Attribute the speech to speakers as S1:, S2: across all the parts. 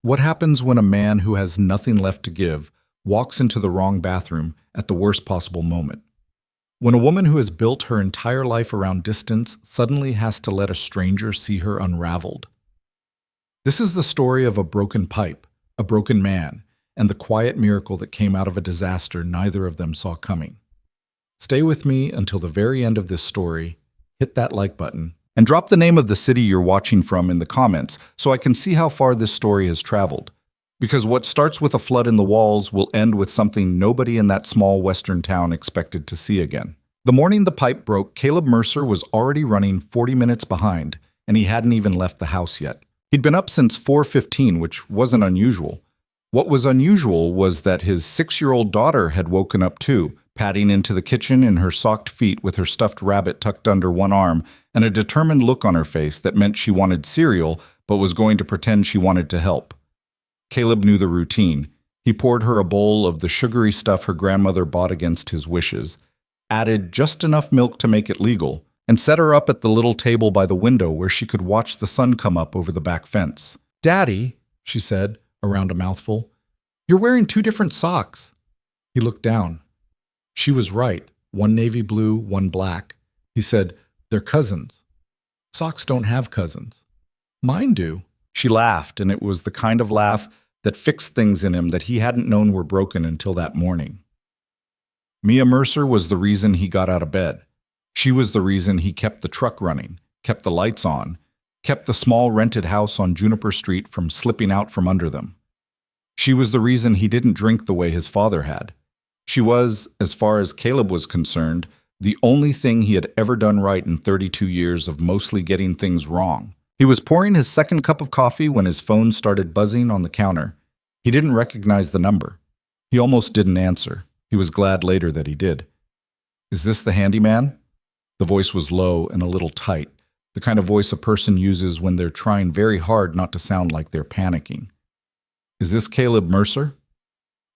S1: What happens when a man who has nothing left to give walks into the wrong bathroom at the worst possible moment? When a woman who has built her entire life around distance suddenly has to let a stranger see her unraveled. This is the story of a broken pipe, a broken man, and the quiet miracle that came out of a disaster neither of them saw coming. Stay with me until the very end of this story, hit that like button, and drop the name of the city you're watching from in the comments so I can see how far this story has traveled. Because what starts with a flood in the walls will end with something nobody in that small western town expected to see again. The morning the pipe broke, Caleb Mercer was already running 40 minutes behind, and he hadn't even left the house yet. He'd been up since 4:15, which wasn't unusual. What was unusual was that his 6-year-old daughter had woken up too, padding into the kitchen in her socked feet with her stuffed rabbit tucked under one arm and a determined look on her face that meant she wanted cereal but was going to pretend she wanted to help. Caleb knew the routine. He poured her a bowl of the sugary stuff her grandmother bought against his wishes, added just enough milk to make it legal, and set her up at the little table by the window where she could watch the sun come up over the back fence. "Daddy," she said, around a mouthful, "you're wearing 2 different socks." He looked down. She was right, one navy blue, one black. He said, "They're cousins." "Socks don't have cousins." "Mine do." She laughed, and it was the kind of laugh that fixed things in him that he hadn't known were broken until that morning. Mia Mercer was the reason he got out of bed. She was the reason he kept the truck running, kept the lights on, kept the small rented house on Juniper Street from slipping out from under them. She was the reason he didn't drink the way his father had. She was, as far as Caleb was concerned, the only thing he had ever done right in 32 years of mostly getting things wrong. He was pouring his second cup of coffee when his phone started buzzing on the counter. He didn't recognize the number. He almost didn't answer. He was glad later that he did. "Is this the handyman?" The voice was low and a little tight, the kind of voice a person uses when they're trying very hard not to sound like they're panicking. "Is this Caleb Mercer?"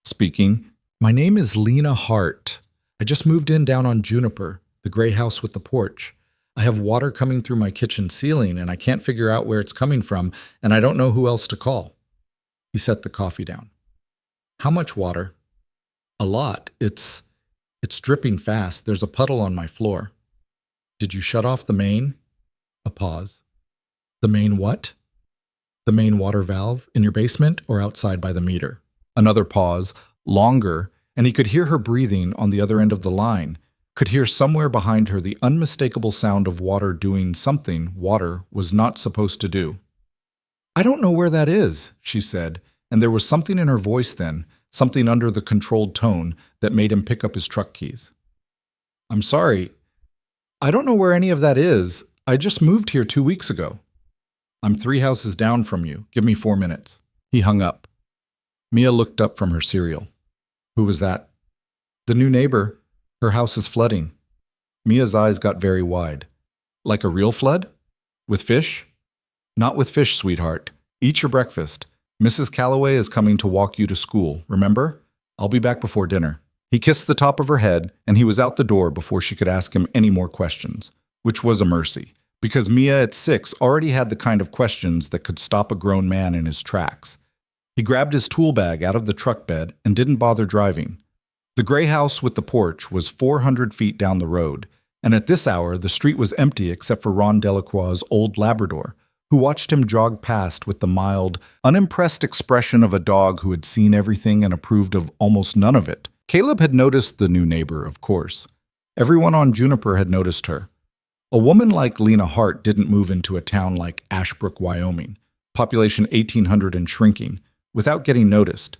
S1: "Speaking." "My name is Lena Hart. I just moved in down on Juniper, the gray house with the porch. I have water coming through my kitchen ceiling, and I can't figure out where it's coming from, and I don't know who else to call." He set the coffee down. "How much water?" "A lot. It's dripping fast. There's a puddle on my floor." "Did you shut off the main?" A pause. "The main what?" "The main water valve, in your basement or outside by the meter?" Another pause, longer, and he could hear her breathing on the other end of the line, could hear somewhere behind her the unmistakable sound of water doing something water was not supposed to do. "I don't know where that is," she said, and there was something in her voice then, something under the controlled tone, that made him pick up his truck keys. "I'm sorry. I don't know where any of that is. I just moved here 2 weeks ago." "I'm 3 houses down from you. Give me 4 minutes." He hung up. Mia looked up from her cereal. "Who was that?" "The new neighbor. Her house is flooding." Mia's eyes got very wide. "Like a real flood? With fish?" "Not with fish, sweetheart. Eat your breakfast. Mrs. Calloway is coming to walk you to school, remember? I'll be back before dinner." He kissed the top of her head, and he was out the door before she could ask him any more questions, which was a mercy, because Mia at 6 already had the kind of questions that could stop a grown man in his tracks. He grabbed his tool bag out of the truck bed and didn't bother driving. The gray house with the porch was 400 feet down the road, and at this hour the street was empty except for Ron Delacroix's old Labrador, who watched him jog past with the mild, unimpressed expression of a dog who had seen everything and approved of almost none of it. Caleb had noticed the new neighbor, of course. Everyone on Juniper had noticed her. A woman like Lena Hart didn't move into a town like Ashbrook, Wyoming, population 1,800 and shrinking, without getting noticed.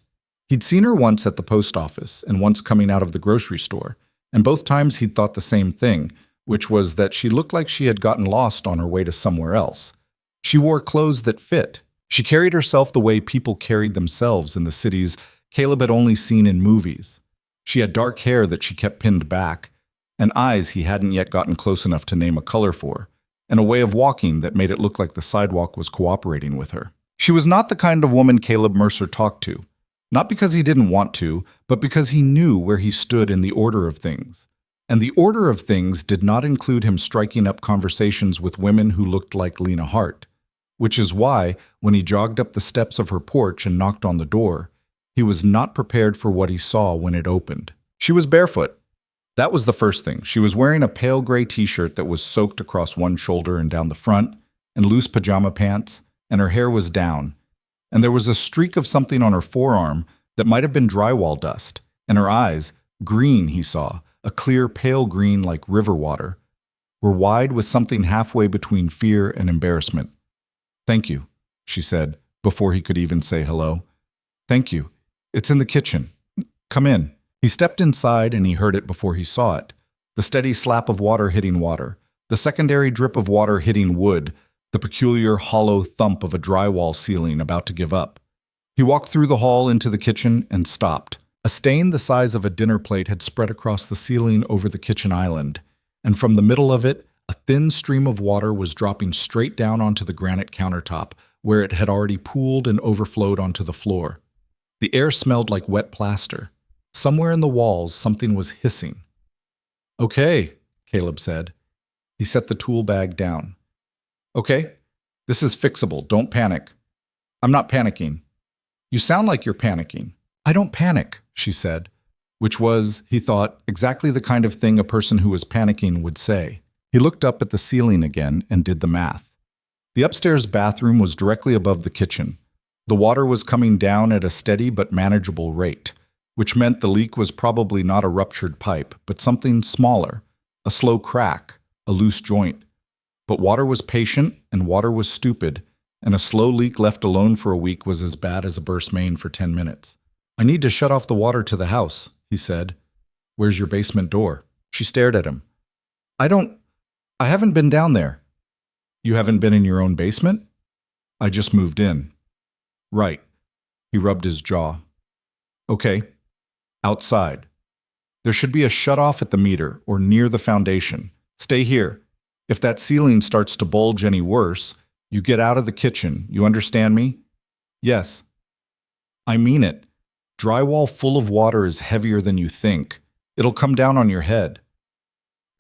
S1: He'd seen her once at the post office and once coming out of the grocery store, and both times he'd thought the same thing, which was that she looked like she had gotten lost on her way to somewhere else. She wore clothes that fit. She carried herself the way people carried themselves in the cities Caleb had only seen in movies. She had dark hair that she kept pinned back, and eyes he hadn't yet gotten close enough to name a color for, and a way of walking that made it look like the sidewalk was cooperating with her. She was not the kind of woman Caleb Mercer talked to. Not because he didn't want to, but because he knew where he stood in the order of things. And the order of things did not include him striking up conversations with women who looked like Lena Hart, which is why, when he jogged up the steps of her porch and knocked on the door, he was not prepared for what he saw when it opened. She was barefoot. That was the first thing. She was wearing a pale gray t-shirt that was soaked across one shoulder and down the front, and loose pajama pants, and her hair was down. And there was a streak of something on her forearm that might have been drywall dust, and her eyes, green he saw, a clear pale green like river water, were wide with something halfway between fear and embarrassment. "Thank you," she said, before he could even say hello. "Thank you. It's in the kitchen. Come in." He stepped inside and he heard it before he saw it. The steady slap of water hitting water, the secondary drip of water hitting wood, the peculiar hollow thump of a drywall ceiling about to give up. He walked through the hall into the kitchen and stopped. A stain the size of a dinner plate had spread across the ceiling over the kitchen island, and from the middle of it, a thin stream of water was dropping straight down onto the granite countertop, where it had already pooled and overflowed onto the floor. The air smelled like wet plaster. Somewhere in the walls, something was hissing. "Okay," Caleb said. He set the tool bag down. "Okay, this is fixable. Don't panic." "I'm not panicking." "You sound like you're panicking." "I don't panic," she said, which was, he thought, exactly the kind of thing a person who was panicking would say. He looked up at the ceiling again and did the math. The upstairs bathroom was directly above the kitchen. The water was coming down at a steady but manageable rate, which meant the leak was probably not a ruptured pipe, but something smaller, a slow crack, a loose joint. But water was patient and water was stupid, and a slow leak left alone for a week was as bad as a burst main for 10 minutes. "I need to shut off the water to the house," he said. "Where's your basement door?" She stared at him. I haven't been down there." "You haven't been in your own basement?" "I just moved in." "Right." He rubbed his jaw. "Okay. Outside. There should be a shut-off at the meter or near the foundation. Stay here. If that ceiling starts to bulge any worse, you get out of the kitchen. You understand me?" "Yes." "I mean it. Drywall full of water is heavier than you think. It'll come down on your head."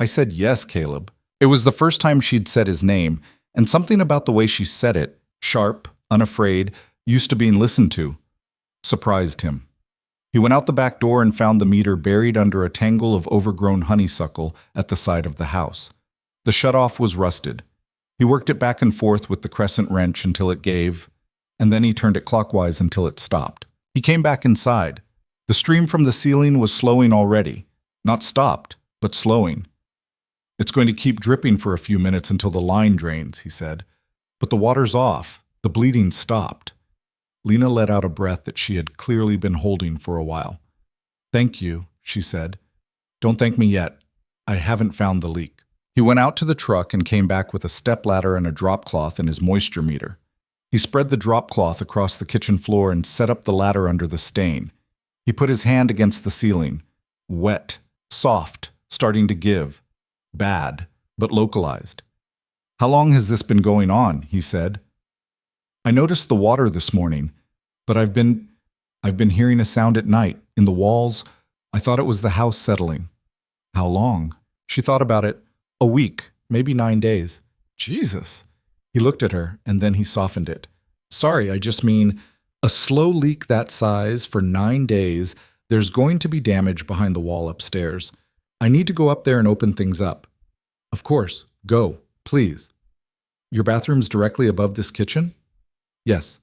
S1: I said yes, Caleb. It was the first time she'd said his name, and something about the way she said it, sharp, unafraid, used to being listened to, surprised him. He went out the back door and found the meter buried under a tangle of overgrown honeysuckle at the side of the house. The shutoff was rusted. He worked it back and forth with the crescent wrench until it gave, and then he turned it clockwise until it stopped. He came back inside. The stream from the ceiling was slowing already. Not stopped, but slowing. "It's going to keep dripping for a few minutes until the line drains," he said. "But the water's off. The bleeding stopped." Lena let out a breath that she had clearly been holding for a while. "Thank you," she said. "Don't thank me yet. I haven't found the leak." He went out to the truck and came back with a stepladder and a drop cloth and his moisture meter. He spread the drop cloth across the kitchen floor and set up the ladder under the stain. He put his hand against the ceiling. Wet, soft, starting to give. Bad, but localized. "How long has this been going on?" he said. "I noticed the water this morning, but I've been hearing a sound at night, in the walls. I thought it was the house settling." "How long?" She thought about it. "A week, maybe 9 days." "Jesus." He looked at her, and then he softened it. "Sorry, I just mean, a slow leak that size for 9 days, there's going to be damage behind the wall upstairs. I need to go up there and open things up." "Of course, go, please." "Your bathroom's directly above this kitchen?" "Yes,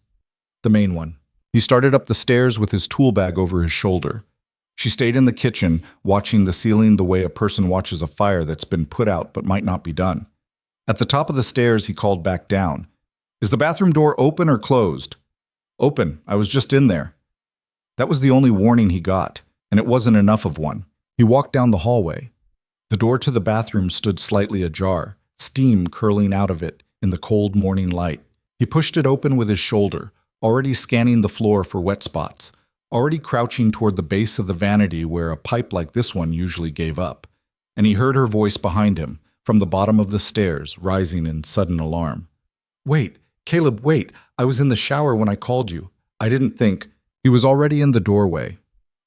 S1: the main one." He started up the stairs with his tool bag over his shoulder. She stayed in the kitchen, watching the ceiling the way a person watches a fire that's been put out but might not be done. At the top of the stairs, he called back down. "Is the bathroom door open or closed?" "Open. I was just in there." That was the only warning he got, and it wasn't enough of one. He walked down the hallway. The door to the bathroom stood slightly ajar, steam curling out of it in the cold morning light. He pushed it open with his shoulder, already scanning the floor for wet spots, already crouching toward the base of the vanity where a pipe like this one usually gave up. And he heard her voice behind him, from the bottom of the stairs, rising in sudden alarm. "Wait, Caleb, wait. I was in the shower when I called you. I didn't think." He was already in the doorway.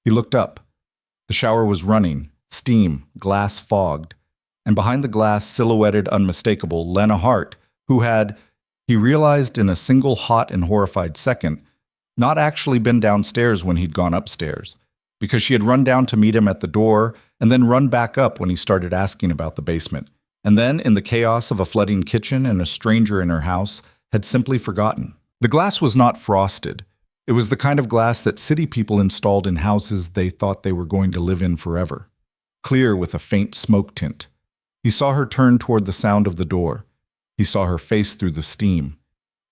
S1: He looked up. The shower was running, steam, glass fogged, and behind the glass, silhouetted unmistakable, Lena Hart, who had, He realized in a single hot and horrified second, not actually been downstairs when he'd gone upstairs, because she had run down to meet him at the door and then run back up when he started asking about the basement. And then, in the chaos of a flooding kitchen and a stranger in her house, had simply forgotten. The glass was not frosted. It was the kind of glass that city people installed in houses they thought they were going to live in forever. Clear with a faint smoke tint. He saw her turn toward the sound of the door. He saw her face through the steam.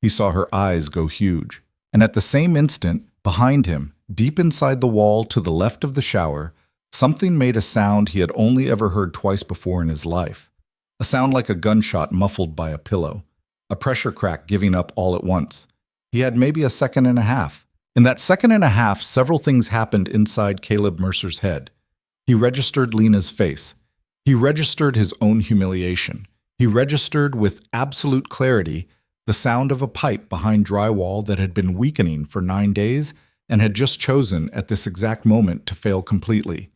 S1: He saw her eyes go huge. And at the same instant, behind him, deep inside the wall to the left of the shower, something made a sound he had only ever heard twice before in his life. A sound like a gunshot muffled by a pillow. A pressure crack giving up all at once. He had maybe a second and a half. In that second and a half, several things happened inside Caleb Mercer's head. He registered Lena's face. He registered his own humiliation. He registered with absolute clarity the sound of a pipe behind drywall that had been weakening for 9 days and had just chosen at this exact moment to fail completely.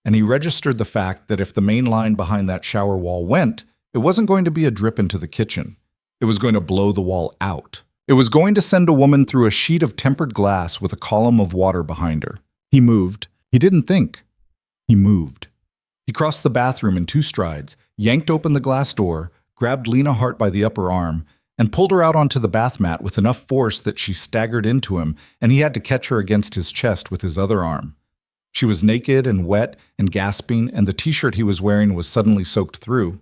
S1: And he registered the fact that if the main line behind that shower wall went, it wasn't going to be a drip into the kitchen. It was going to blow the wall out. It was going to send a woman through a sheet of tempered glass with a column of water behind her. He moved. He didn't think. He moved. He crossed the bathroom in 2 strides, yanked open the glass door, grabbed Lena Hart by the upper arm, and pulled her out onto the bath mat with enough force that she staggered into him, and he had to catch her against his chest with his other arm. She was naked and wet and gasping, and the t-shirt he was wearing was suddenly soaked through.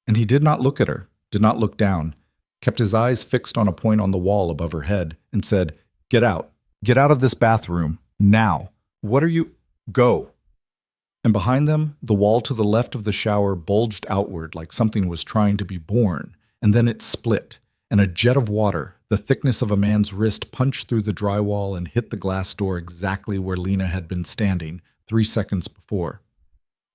S1: And he did not look at her, did not look down, kept his eyes fixed on a point on the wall above her head, and said, "Get out. Get out of this bathroom. Now. What are you? Go." And behind them, the wall to the left of the shower bulged outward like something was trying to be born, and then it split, and a jet of water, the thickness of a man's wrist, punched through the drywall and hit the glass door exactly where Lena had been standing 3 seconds before.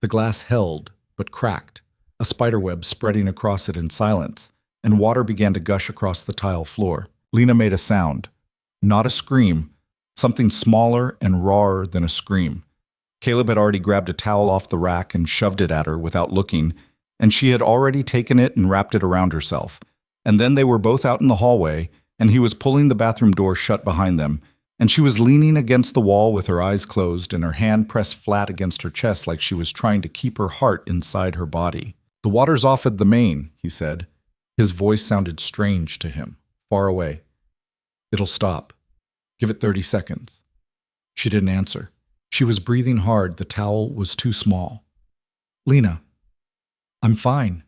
S1: The glass held, but cracked, a spiderweb spreading across it in silence, and water began to gush across the tile floor. Lena made a sound. Not a scream, something smaller and rawer than a scream. Caleb had already grabbed a towel off the rack and shoved it at her without looking, and she had already taken it and wrapped it around herself. And then they were both out in the hallway, and he was pulling the bathroom door shut behind them, and she was leaning against the wall with her eyes closed and her hand pressed flat against her chest like she was trying to keep her heart inside her body. "The water's off at the main," he said. His voice sounded strange to him, far away. "It'll stop. Give it 30 seconds. She didn't answer. She was breathing hard. The towel was too small. "Lena, I'm fine.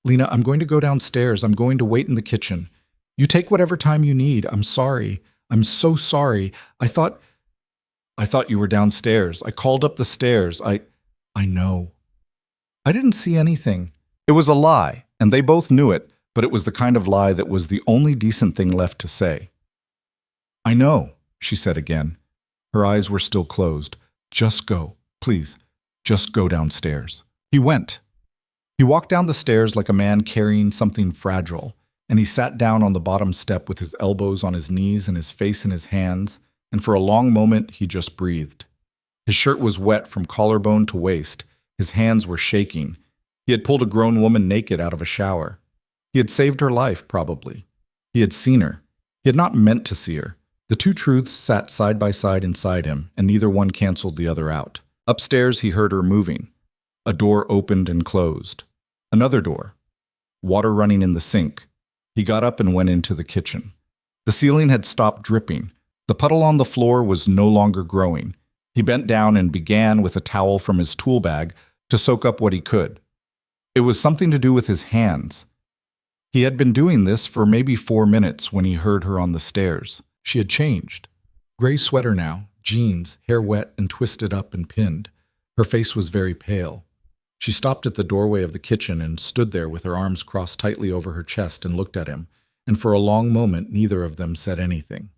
S1: Lena, I'm going to go downstairs. I'm going to wait in the kitchen. You take whatever time you need. I'm sorry. I'm so sorry. I thought you were downstairs. I called up the stairs. I know. I didn't see anything." It was a lie, and they both knew it, but it was the kind of lie that was the only decent thing left to say. "I know," she said again. Her eyes were still closed. "Just go. Please, just go downstairs." He went. He walked down the stairs like a man carrying something fragile, and he sat down on the bottom step with his elbows on his knees and his face in his hands, and for a long moment he just breathed. His shirt was wet from collarbone to waist. His hands were shaking. He had pulled a grown woman naked out of a shower. He had saved her life, probably. He had seen her. He had not meant to see her. The two truths sat side by side inside him, and neither one canceled the other out. Upstairs he heard her moving. A door opened and closed. Another door. Water running in the sink. He got up and went into the kitchen. The ceiling had stopped dripping. The puddle on the floor was no longer growing. He bent down and began, with a towel from his tool bag, to soak up what he could. It was something to do with his hands. He had been doing this for maybe 4 minutes when he heard her on the stairs. She had changed. Gray sweater now, jeans, hair wet and twisted up and pinned. Her face was very pale. She stopped at the doorway of the kitchen and stood there with her arms crossed tightly over her chest and looked at him, and for a long moment neither of them said anything.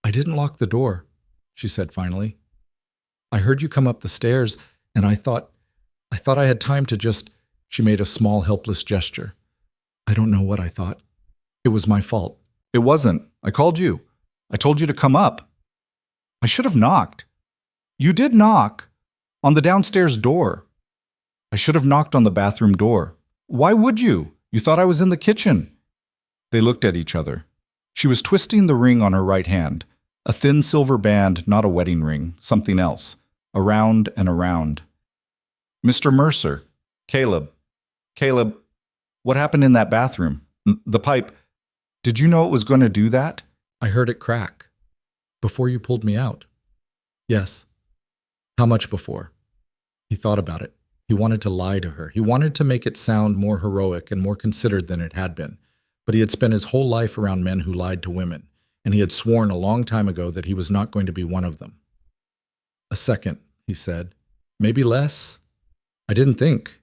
S1: "I didn't lock the door," she said finally. "I heard you come up the stairs, and I thought I had time to just—" She made a small, helpless gesture. "I don't know what I thought. It was my fault." "It wasn't. I called you. I told you to come up. I should have knocked." "You did knock. On the downstairs door." "I should have knocked on the bathroom door." "Why would you? You thought I was in the kitchen." They looked at each other. She was twisting the ring on her right hand, a thin silver band, not a wedding ring, something else, around and around. Mr. Mercer, Caleb, what happened in that bathroom? The pipe. Did you know it was going to do that? I heard it crack. Before you pulled me out. Yes. How much before? He thought about it. He wanted to lie to her. He wanted to make it sound more heroic and more considered than it had been. But he had spent his whole life around men who lied to women, and he had sworn a long time ago that he was not going to be one of them. A second, he said. Maybe less. I didn't think.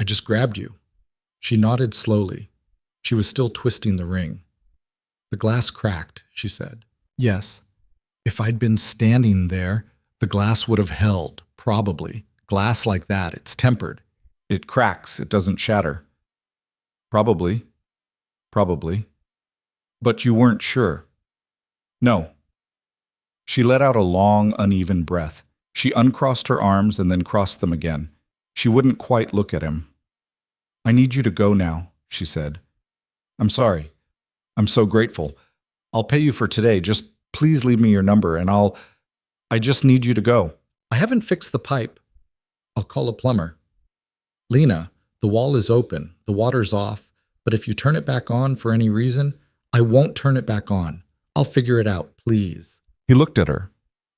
S1: I just grabbed you. She nodded slowly. She was still twisting the ring. The glass cracked, she said. Yes. If I'd been standing there, the glass would have held, probably. Glass like that, it's tempered. It cracks, it doesn't shatter. Probably. But you weren't sure. No. She let out a long, uneven breath. She uncrossed her arms and then crossed them again. She wouldn't quite look at him. I need you to go now, she said. I'm sorry. I'm so grateful. I'll pay you for today. Just please leave me your number and I just need you to go. I haven't fixed the pipe. I'll call a plumber. Lena, the wall is open. The water's off. But if you turn it back on for any reason, I won't turn it back on. I'll figure it out, please. He looked at her.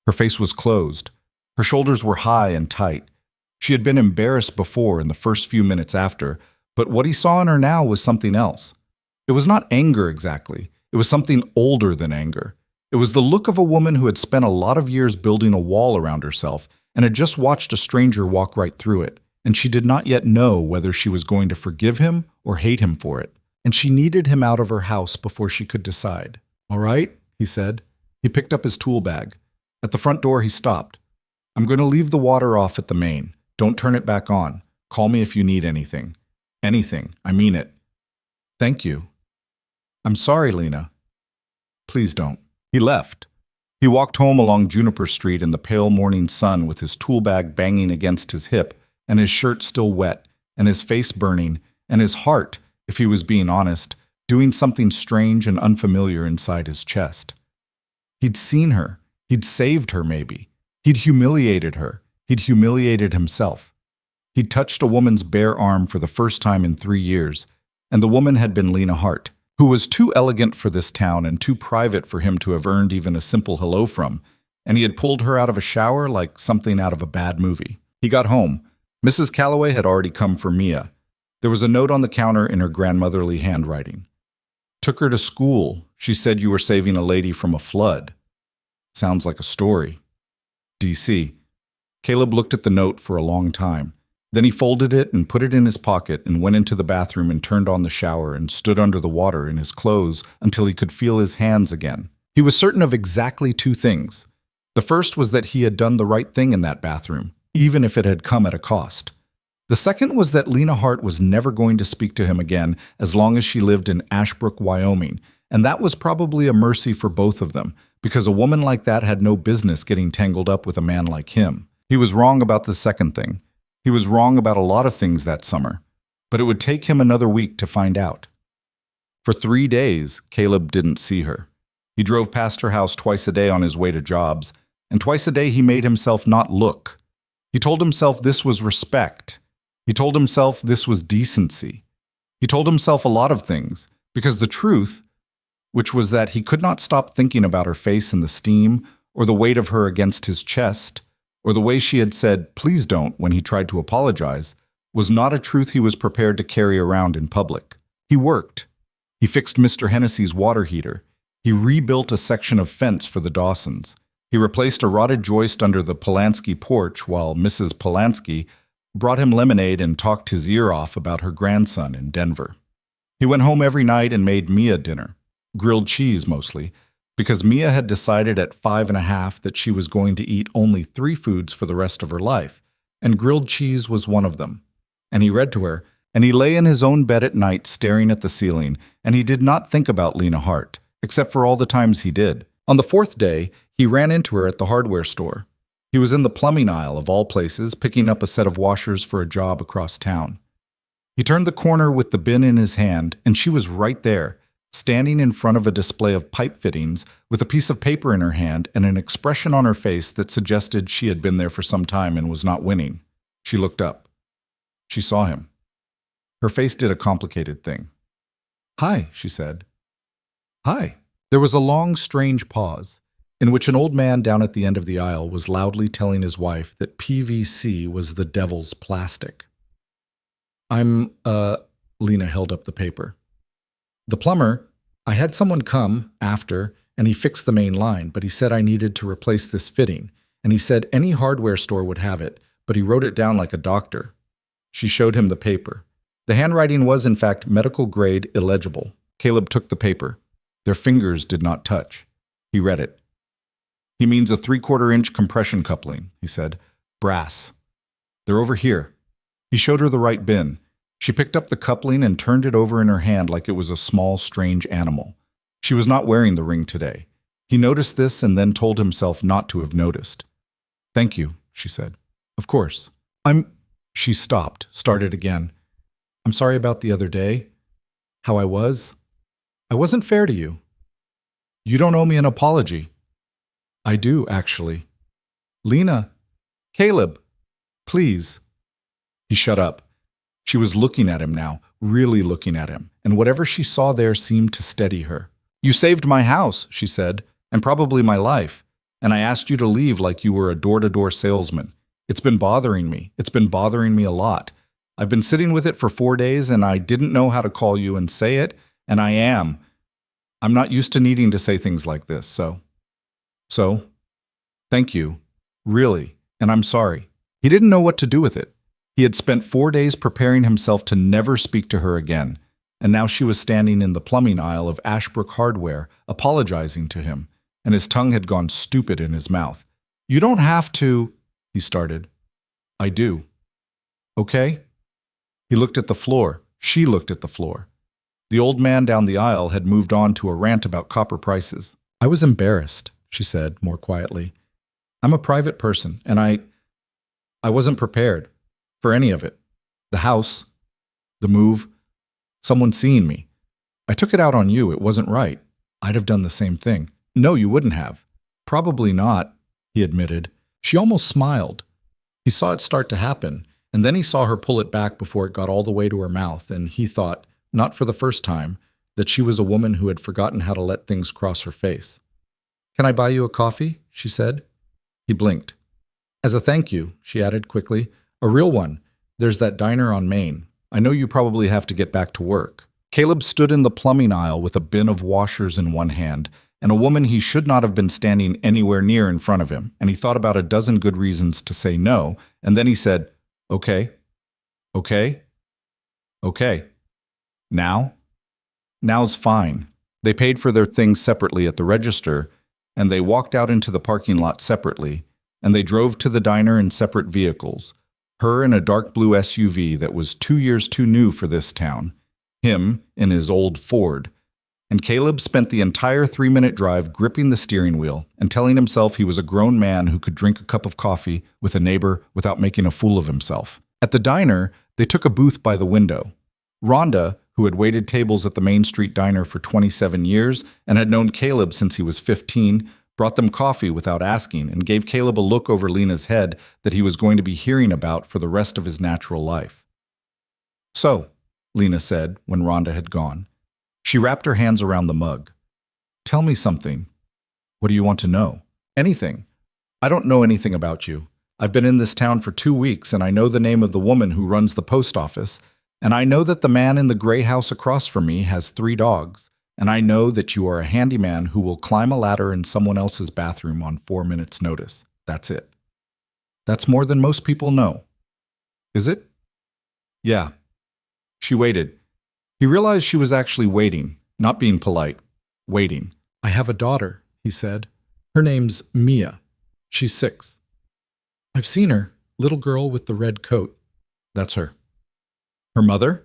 S1: Her face was closed. Her shoulders were high and tight. She had been embarrassed before in the first few minutes after, but what he saw in her now was something else. It was not anger exactly. It was something older than anger. It was the look of a woman who had spent a lot of years building a wall around herself and had just watched a stranger walk right through it, and she did not yet know whether she was going to forgive him or hate him for it. And she needed him out of her house before she could decide. All right, he said. He picked up his tool bag. At the front door, he stopped. I'm going to leave the water off at the main. Don't turn it back on. Call me if you need anything. Anything. I mean it. Thank you. I'm sorry, Lena. Please don't. He left. He walked home along Juniper Street in the pale morning sun with his tool bag banging against his hip and his shirt still wet and his face burning and his heart, if he was being honest, doing something strange and unfamiliar inside his chest. He'd seen her. He'd saved her, maybe. He'd humiliated her. He'd humiliated himself. He'd touched a woman's bare arm for the first time in 3 years, and the woman had been Lena Hart, who was too elegant for this town and too private for him to have earned even a simple hello from, and he had pulled her out of a shower like something out of a bad movie. He got home. Mrs. Calloway had already come for Mia. There was a note on the counter in her grandmotherly handwriting. Took her to school. She said you were saving a lady from a flood. Sounds like a story. D.C. Caleb looked at the note for a long time. Then he folded it and put it in his pocket and went into the bathroom and turned on the shower and stood under the water in his clothes until he could feel his hands again. He was certain of exactly 2 things. The first was that he had done the right thing in that bathroom, even if it had come at a cost. The second was that Lena Hart was never going to speak to him again as long as she lived in Ashbrook, Wyoming, and that was probably a mercy for both of them, because a woman like that had no business getting tangled up with a man like him. He was wrong about the second thing. He was wrong about a lot of things that summer, but it would take him another week to find out. For 3 days, Caleb didn't see her. He drove past her house twice a day on his way to jobs, and twice a day he made himself not look. He told himself this was respect. He told himself this was decency. He told himself a lot of things, because the truth, which was that he could not stop thinking about her face and the steam, or the weight of her against his chest, or the way she had said, please don't, when he tried to apologize, was not a truth he was prepared to carry around in public. He worked. He fixed Mr. Hennessy's water heater. He rebuilt a section of fence for the Dawsons. He replaced a rotted joist under the Polanski porch while Mrs. Polanski brought him lemonade and talked his ear off about her grandson in Denver. He went home every night and made Mia dinner, grilled cheese mostly, because Mia had decided at 5.5 that she was going to eat only 3 foods for the rest of her life, and grilled cheese was one of them. And he read to her, and he lay in his own bed at night staring at the ceiling, and he did not think about Lena Hart, except for all the times he did. On the 4th day, he ran into her at the hardware store. He was in the plumbing aisle, of all places, picking up a set of washers for a job across town. He turned the corner with the bin in his hand, and she was right there, standing in front of a display of pipe fittings with a piece of paper in her hand and an expression on her face that suggested she had been there for some time and was not winning. She looked up. She saw him. Her face did a complicated thing. "Hi," she said. "Hi." There was a long, strange pause, in which an old man down at the end of the aisle was loudly telling his wife that PVC was the devil's plastic. Lena held up the paper. "The plumber, I had someone come after, and he fixed the main line, but he said I needed to replace this fitting, and he said any hardware store would have it, but he wrote it down like a doctor." She showed him the paper. The handwriting was, in fact, medical-grade illegible. Caleb took the paper. Their fingers did not touch. He read it. "He means a 3/4-inch compression coupling," he said. "Brass. They're over here." He showed her the right bin. She picked up the coupling and turned it over in her hand like it was a small, strange animal. She was not wearing the ring today. He noticed this and then told himself not to have noticed. "Thank you," she said. "Of course. She stopped, started again. "I'm sorry about the other day. How I was. I wasn't fair to you." "You don't owe me an apology." "I do, actually." "Lena." "Caleb. Please." He shut up. She was looking at him now, really looking at him, and whatever she saw there seemed to steady her. "You saved my house," she said, "and probably my life, and I asked you to leave like you were a door-to-door salesman. It's been bothering me. It's been bothering me a lot. I've been sitting with it for 4 days, and I didn't know how to call you and say it, and I am. I'm not used to needing to say things like this, so, thank you, really, and I'm sorry." He didn't know what to do with it. He had spent 4 days preparing himself to never speak to her again, and now she was standing in the plumbing aisle of Ashbrook Hardware, apologizing to him, and his tongue had gone stupid in his mouth. "You don't have to," he started. "I do." "Okay." He looked at the floor. She looked at the floor. The old man down the aisle had moved on to a rant about copper prices. "I was embarrassed," she said more quietly. "I'm a private person, and I wasn't prepared for any of it. The house, the move, someone seeing me. I took it out on you. It wasn't right. I'd have done the same thing." "No, you wouldn't have." "Probably not," he admitted. She almost smiled. He saw it start to happen, and then he saw her pull it back before it got all the way to her mouth, and he thought, not for the first time, that she was a woman who had forgotten how to let things cross her face. "Can I buy you a coffee?" she said. He blinked. "As a thank you," she added quickly. "A real one. There's that diner on Main. I know you probably have to get back to work." Caleb stood in the plumbing aisle with a bin of washers in one hand, and a woman he should not have been standing anywhere near in front of him, and he thought about a dozen good reasons to say no, and then he said, "Okay, okay, okay. Now? Now's fine." They paid for their things separately at the register, and they walked out into the parking lot separately, and they drove to the diner in separate vehicles. Her in a dark blue SUV that was 2 years too new for this town, him in his old Ford. And Caleb spent the entire 3-minute drive gripping the steering wheel and telling himself he was a grown man who could drink a cup of coffee with a neighbor without making a fool of himself. At the diner, they took a booth by the window. Rhonda, who had waited tables at the Main Street Diner for 27 years and had known Caleb since he was 15, brought them coffee without asking and gave Caleb a look over Lena's head that he was going to be hearing about for the rest of his natural life. "So," Lena said when Rhonda had gone. She wrapped her hands around the mug. "Tell me something. What do you want to know?" "Anything. I don't know anything about you. I've been in this town for 2 weeks, and I know the name of the woman who runs the post office, and I know that the man in the gray house across from me has 3 dogs, and I know that you are a handyman who will climb a ladder in someone else's bathroom on 4 minutes' notice. That's it. That's more than most people know." "Is it?" "Yeah." She waited. He realized she was actually waiting, not being polite. Waiting. "I have a daughter," he said. "Her name's Mia. She's 6. I've seen her, little girl with the red coat." "That's her." "Her mother?"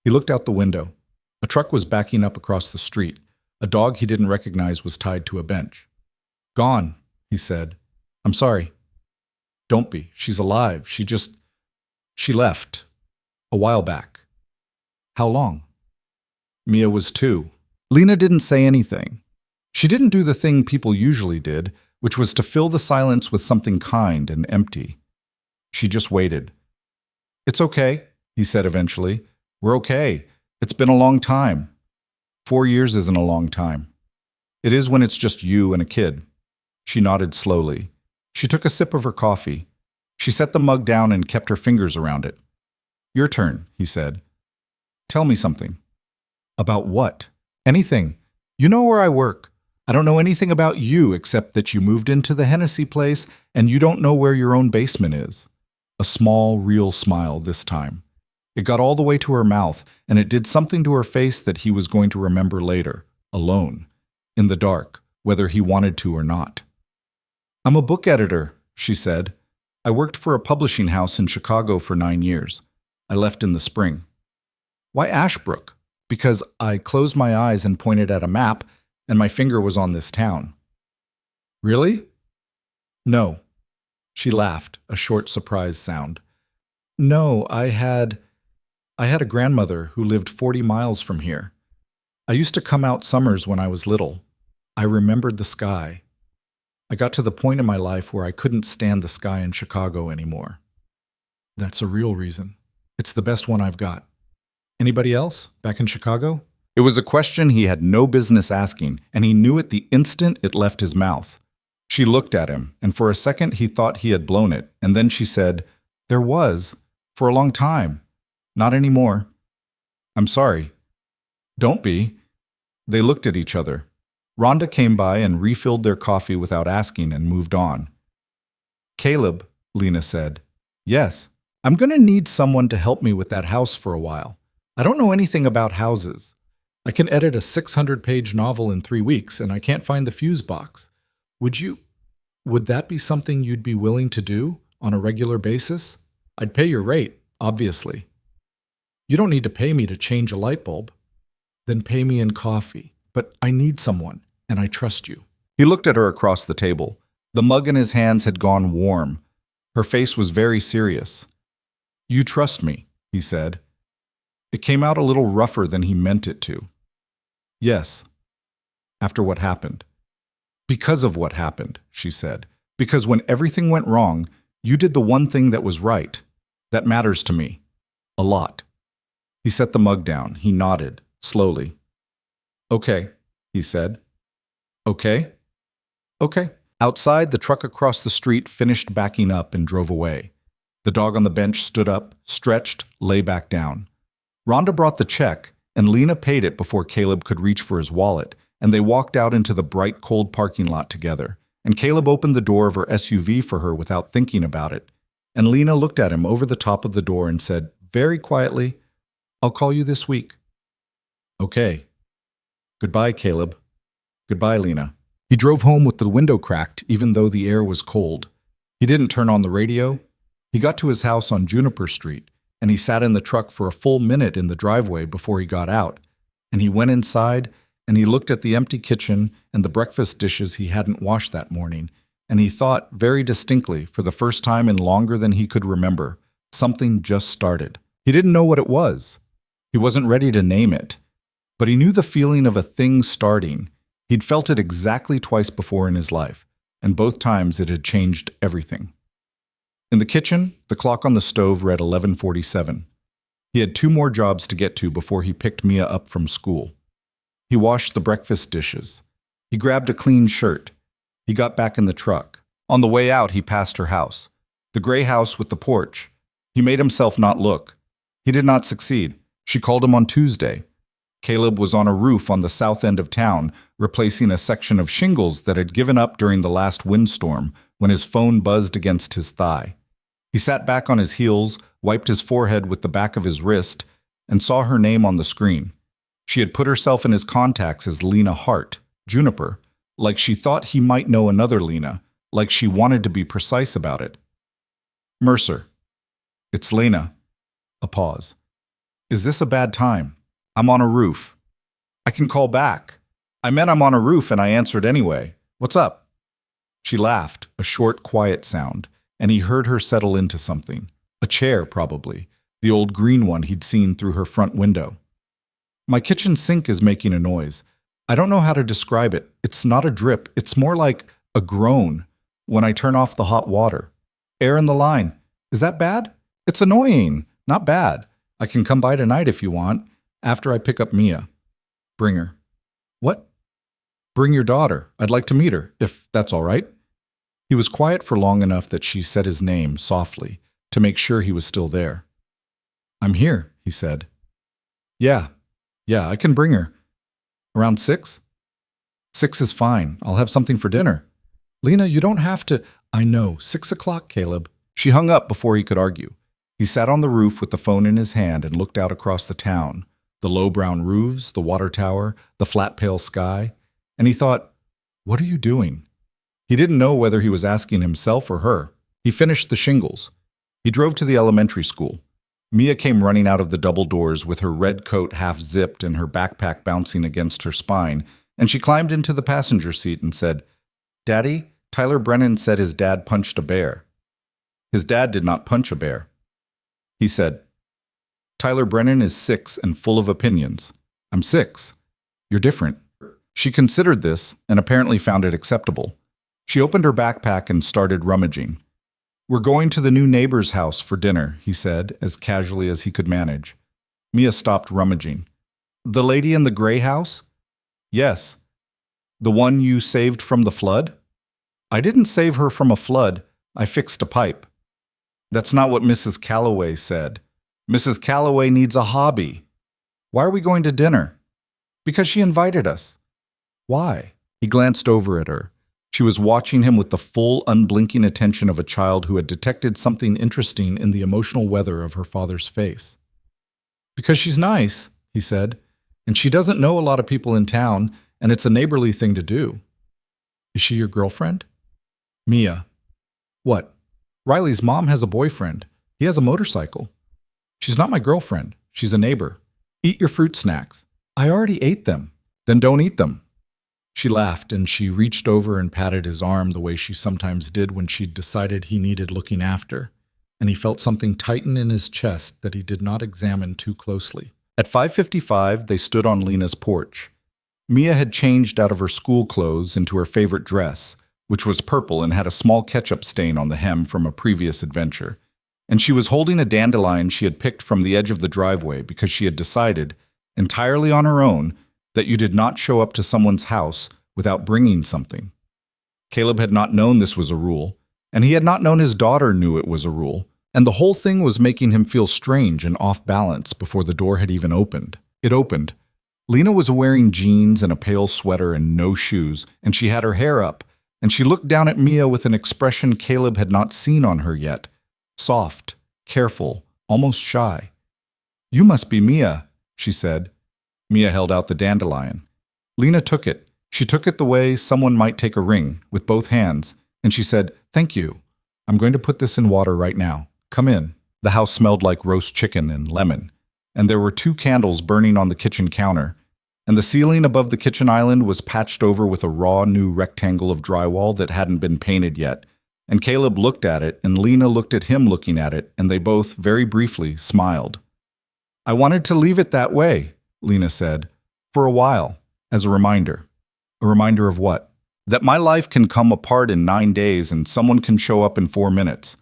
S1: He looked out the window. A truck was backing up across the street. A dog he didn't recognize was tied to a bench. "Gone," he said. "I'm sorry." "Don't be. She's alive. She left. A while back." "How long?" "Mia was 2. Lena didn't say anything. She didn't do the thing people usually did, which was to fill the silence with something kind and empty. She just waited. "It's okay," he said eventually. "We're okay. It's been a long time." 4 years isn't a long time. It is when it's just you and a kid. She nodded slowly. She took a sip of her coffee. She set the mug down and kept her fingers around it. "Your turn," he said. "Tell me something." "About what?" "Anything. You know where I work. I don't know anything about you except that you moved into the Hennessy place and you don't know where your own basement is." A small, real smile this time. It got all the way to her mouth, and it did something to her face that he was going to remember later, alone, in the dark, whether he wanted to or not. "I'm a book editor," she said. "I worked for a publishing house in Chicago for 9 years. I left in the spring." "Why Ashbrook?" "Because I closed my eyes and pointed at a map, and my finger was on this town." "Really?" "No." She laughed, a short surprise sound. "No, I had a grandmother who lived 40 miles from here. I used to come out summers when I was little. I remembered the sky. I got to the point in my life where I couldn't stand the sky in Chicago anymore." "That's a real reason. It's the best one I've got. Anybody else back in Chicago?" It was a question he had no business asking, and he knew it the instant it left his mouth. She looked at him, and for a second he thought he had blown it, and then she said, "There was, for a long time. Not anymore." "I'm sorry." "Don't be." They looked at each other. Rhonda came by and refilled their coffee without asking and moved on. "Caleb," Lena said. "Yes, I'm going to need someone to help me with that house for a while. I don't know anything about houses. I can edit a 600-page novel in 3 weeks, and I can't find the fuse box. Would that be something you'd be willing to do on a regular basis? I'd pay your rate, obviously." "You don't need to pay me to change a light bulb." "Then pay me in coffee. But I need someone, and I trust you." He looked at her across the table. The mug in his hands had gone warm. Her face was very serious. "You trust me," he said. It came out a little rougher than he meant it to. "Yes." "After what happened?" "Because of what happened," she said. "Because when everything went wrong, you did the one thing that was right. That matters to me. A lot." He set the mug down. He nodded, slowly. "Okay," he said. "Okay?" "Okay." Outside, the truck across the street finished backing up and drove away. The dog on the bench stood up, stretched, lay back down. Rhonda brought the check, and Lena paid it before Caleb could reach for his wallet, and they walked out into the bright, cold parking lot together. And Caleb opened the door of her SUV for her without thinking about it. And Lena looked at him over the top of the door and said, very quietly, "I'll call you this week." "Okay." "Goodbye, Caleb." "Goodbye, Lena." He drove home with the window cracked, even though the air was cold. He didn't turn on the radio. He got to his house on Juniper Street, and he sat in the truck for a full minute in the driveway before he got out. And he went inside, and he looked at the empty kitchen and the breakfast dishes he hadn't washed that morning, and he thought very distinctly, for the first time in longer than he could remember, something just started. He didn't know what it was. He wasn't ready to name it. But he knew the feeling of a thing starting. He'd felt it exactly twice before in his life, and both times it had changed everything. In the kitchen, the clock on the stove read 11:47. He had 2 more jobs to get to before he picked Mia up from school. He washed the breakfast dishes. He grabbed a clean shirt. He got back in the truck. On the way out, he passed her house, the gray house with the porch. He made himself not look. He did not succeed. She called him on Tuesday. Caleb was on a roof on the south end of town, replacing a section of shingles that had given up during the last windstorm, when his phone buzzed against his thigh. He sat back on his heels, wiped his forehead with the back of his wrist, and saw her name on the screen. She had put herself in his contacts as Lena Hart, Juniper, like she thought he might know another Lena, like she wanted to be precise about it. "Mercer." "It's Lena." A pause. "Is this a bad time? I'm on a roof." "I can call back." "I meant I'm on a roof and I answered anyway. What's up?" She laughed, a short, quiet sound, and he heard her settle into something. A chair, probably, the old green one he'd seen through her front window. "My kitchen sink is making a noise. I don't know how to describe it. It's not a drip. It's more like a groan when I turn off the hot water. Air in the line. Is that bad? It's annoying. Not bad. I can come by tonight if you want, after I pick up Mia. Bring her. What? Bring your daughter. I'd like to meet her, if that's all right. He was quiet for long enough that she said his name softly to make sure he was still there. I'm here, he said. Yeah, I can bring her. Around 6? 6 is fine. I'll have something for dinner. Lena, you don't have to. I know, 6 o'clock, Caleb. She hung up before he could argue. He sat on the roof with the phone in his hand and looked out across the town, the low brown roofs, the water tower, the flat pale sky, and he thought, what are you doing? He didn't know whether he was asking himself or her. He finished the shingles. He drove to the elementary school. Mia came running out of the double doors with her red coat half zipped and her backpack bouncing against her spine, and she climbed into the passenger seat and said, Daddy, Tyler Brennan said his dad punched a bear. His dad did not punch a bear. He said, Tyler Brennan is 6 and full of opinions. I'm 6. You're different. She considered this and apparently found it acceptable. She opened her backpack and started rummaging. We're going to the new neighbor's house for dinner, he said, as casually as he could manage. Mia stopped rummaging. The lady in the gray house? Yes. The one you saved from the flood? I didn't save her from a flood. I fixed a pipe. That's not what Mrs. Calloway said. Mrs. Calloway needs a hobby. Why are we going to dinner? Because she invited us. Why? He glanced over at her. She was watching him with the full, unblinking attention of a child who had detected something interesting in the emotional weather of her father's face. Because she's nice, he said, and she doesn't know a lot of people in town, and it's a neighborly thing to do. Is she your girlfriend? Mia. What? Riley's mom has a boyfriend. He has a motorcycle. She's not my girlfriend. She's a neighbor. Eat your fruit snacks. I already ate them. Then don't eat them. She laughed, and she reached over and patted his arm the way she sometimes did when she'd decided he needed looking after, and he felt something tighten in his chest that he did not examine too closely. At 5:55, they stood on Lena's porch. Mia had changed out of her school clothes into her favorite dress, which was purple and had a small ketchup stain on the hem from a previous adventure, and she was holding a dandelion she had picked from the edge of the driveway because she had decided, entirely on her own, that you did not show up to someone's house without bringing something. Caleb had not known this was a rule, and he had not known his daughter knew it was a rule, and the whole thing was making him feel strange and off balance before the door had even opened. It opened. Lena was wearing jeans and a pale sweater and no shoes, and she had her hair up, and she looked down at Mia with an expression Caleb had not seen on her yet. Soft, careful, almost shy. You must be Mia, she said. Mia held out the dandelion. Lena took it. She took it the way someone might take a ring, with both hands, and she said, Thank you. I'm going to put this in water right now. Come in. The house smelled like roast chicken and lemon, and there were 2 candles burning on the kitchen counter, and the ceiling above the kitchen island was patched over with a raw new rectangle of drywall that hadn't been painted yet, and Caleb looked at it, and Lena looked at him looking at it, and they both, very briefly, smiled. I wanted to leave it that way, Lena said, for a while, as a reminder. A reminder of what? That my life can come apart in 9 days and someone can show up in 4 minutes.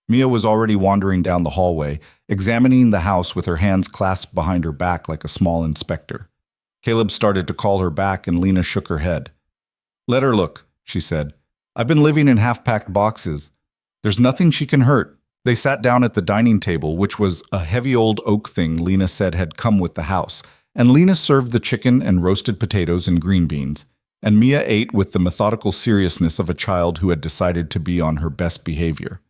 S1: Mia was already wandering down the hallway, examining the house with her hands clasped behind her back like a small inspector. Caleb started to call her back and Lena shook her head. Let her look, she said. I've been living in half-packed boxes. There's nothing she can hurt. They sat down at the dining table, which was a heavy old oak thing Lena said had come with the house, and Lena served the chicken and roasted potatoes and green beans, and Mia ate with the methodical seriousness of a child who had decided to be on her best behavior.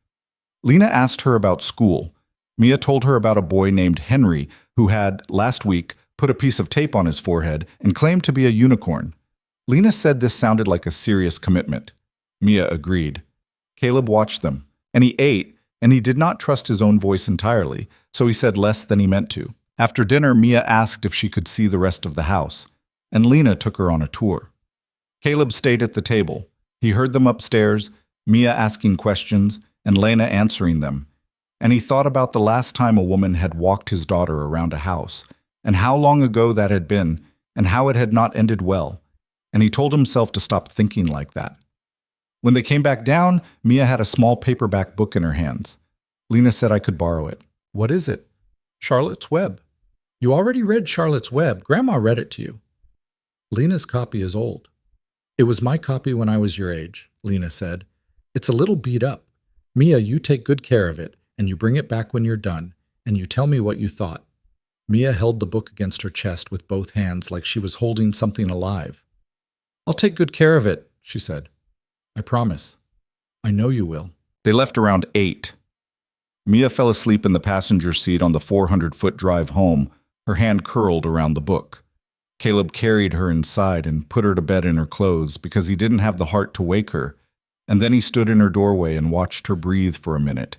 S1: Lena asked her about school. Mia told her about a boy named Henry who had, last week, put a piece of tape on his forehead and claimed to be a unicorn. Lena said this sounded like a serious commitment. Mia agreed. Caleb watched them, and he ate, and he did not trust his own voice entirely, so he said less than he meant to. After dinner, Mia asked if she could see the rest of the house, and Lena took her on a tour. Caleb stayed at the table. He heard them upstairs, Mia asking questions, and Lena answering them, and he thought about the last time a woman had walked his daughter around a house, and how long ago that had been, and how it had not ended well, and he told himself to stop thinking like that. When they came back down, Mia had a small paperback book in her hands. Lena said I could borrow it. What is it? Charlotte's Web. You already read Charlotte's Web. Grandma read it to you. Lena's copy is old. It was my copy when I was your age, Lena said. It's a little beat up. Mia, you take good care of it, and you bring it back when you're done, and you tell me what you thought. Mia held the book against her chest with both hands like she was holding something alive. I'll take good care of it, she said. I promise. I know you will. They left around 8. Mia fell asleep in the passenger seat on the 400-foot drive home, her hand curled around the book. Caleb carried her inside and put her to bed in her clothes because he didn't have the heart to wake her, and then he stood in her doorway and watched her breathe for a minute.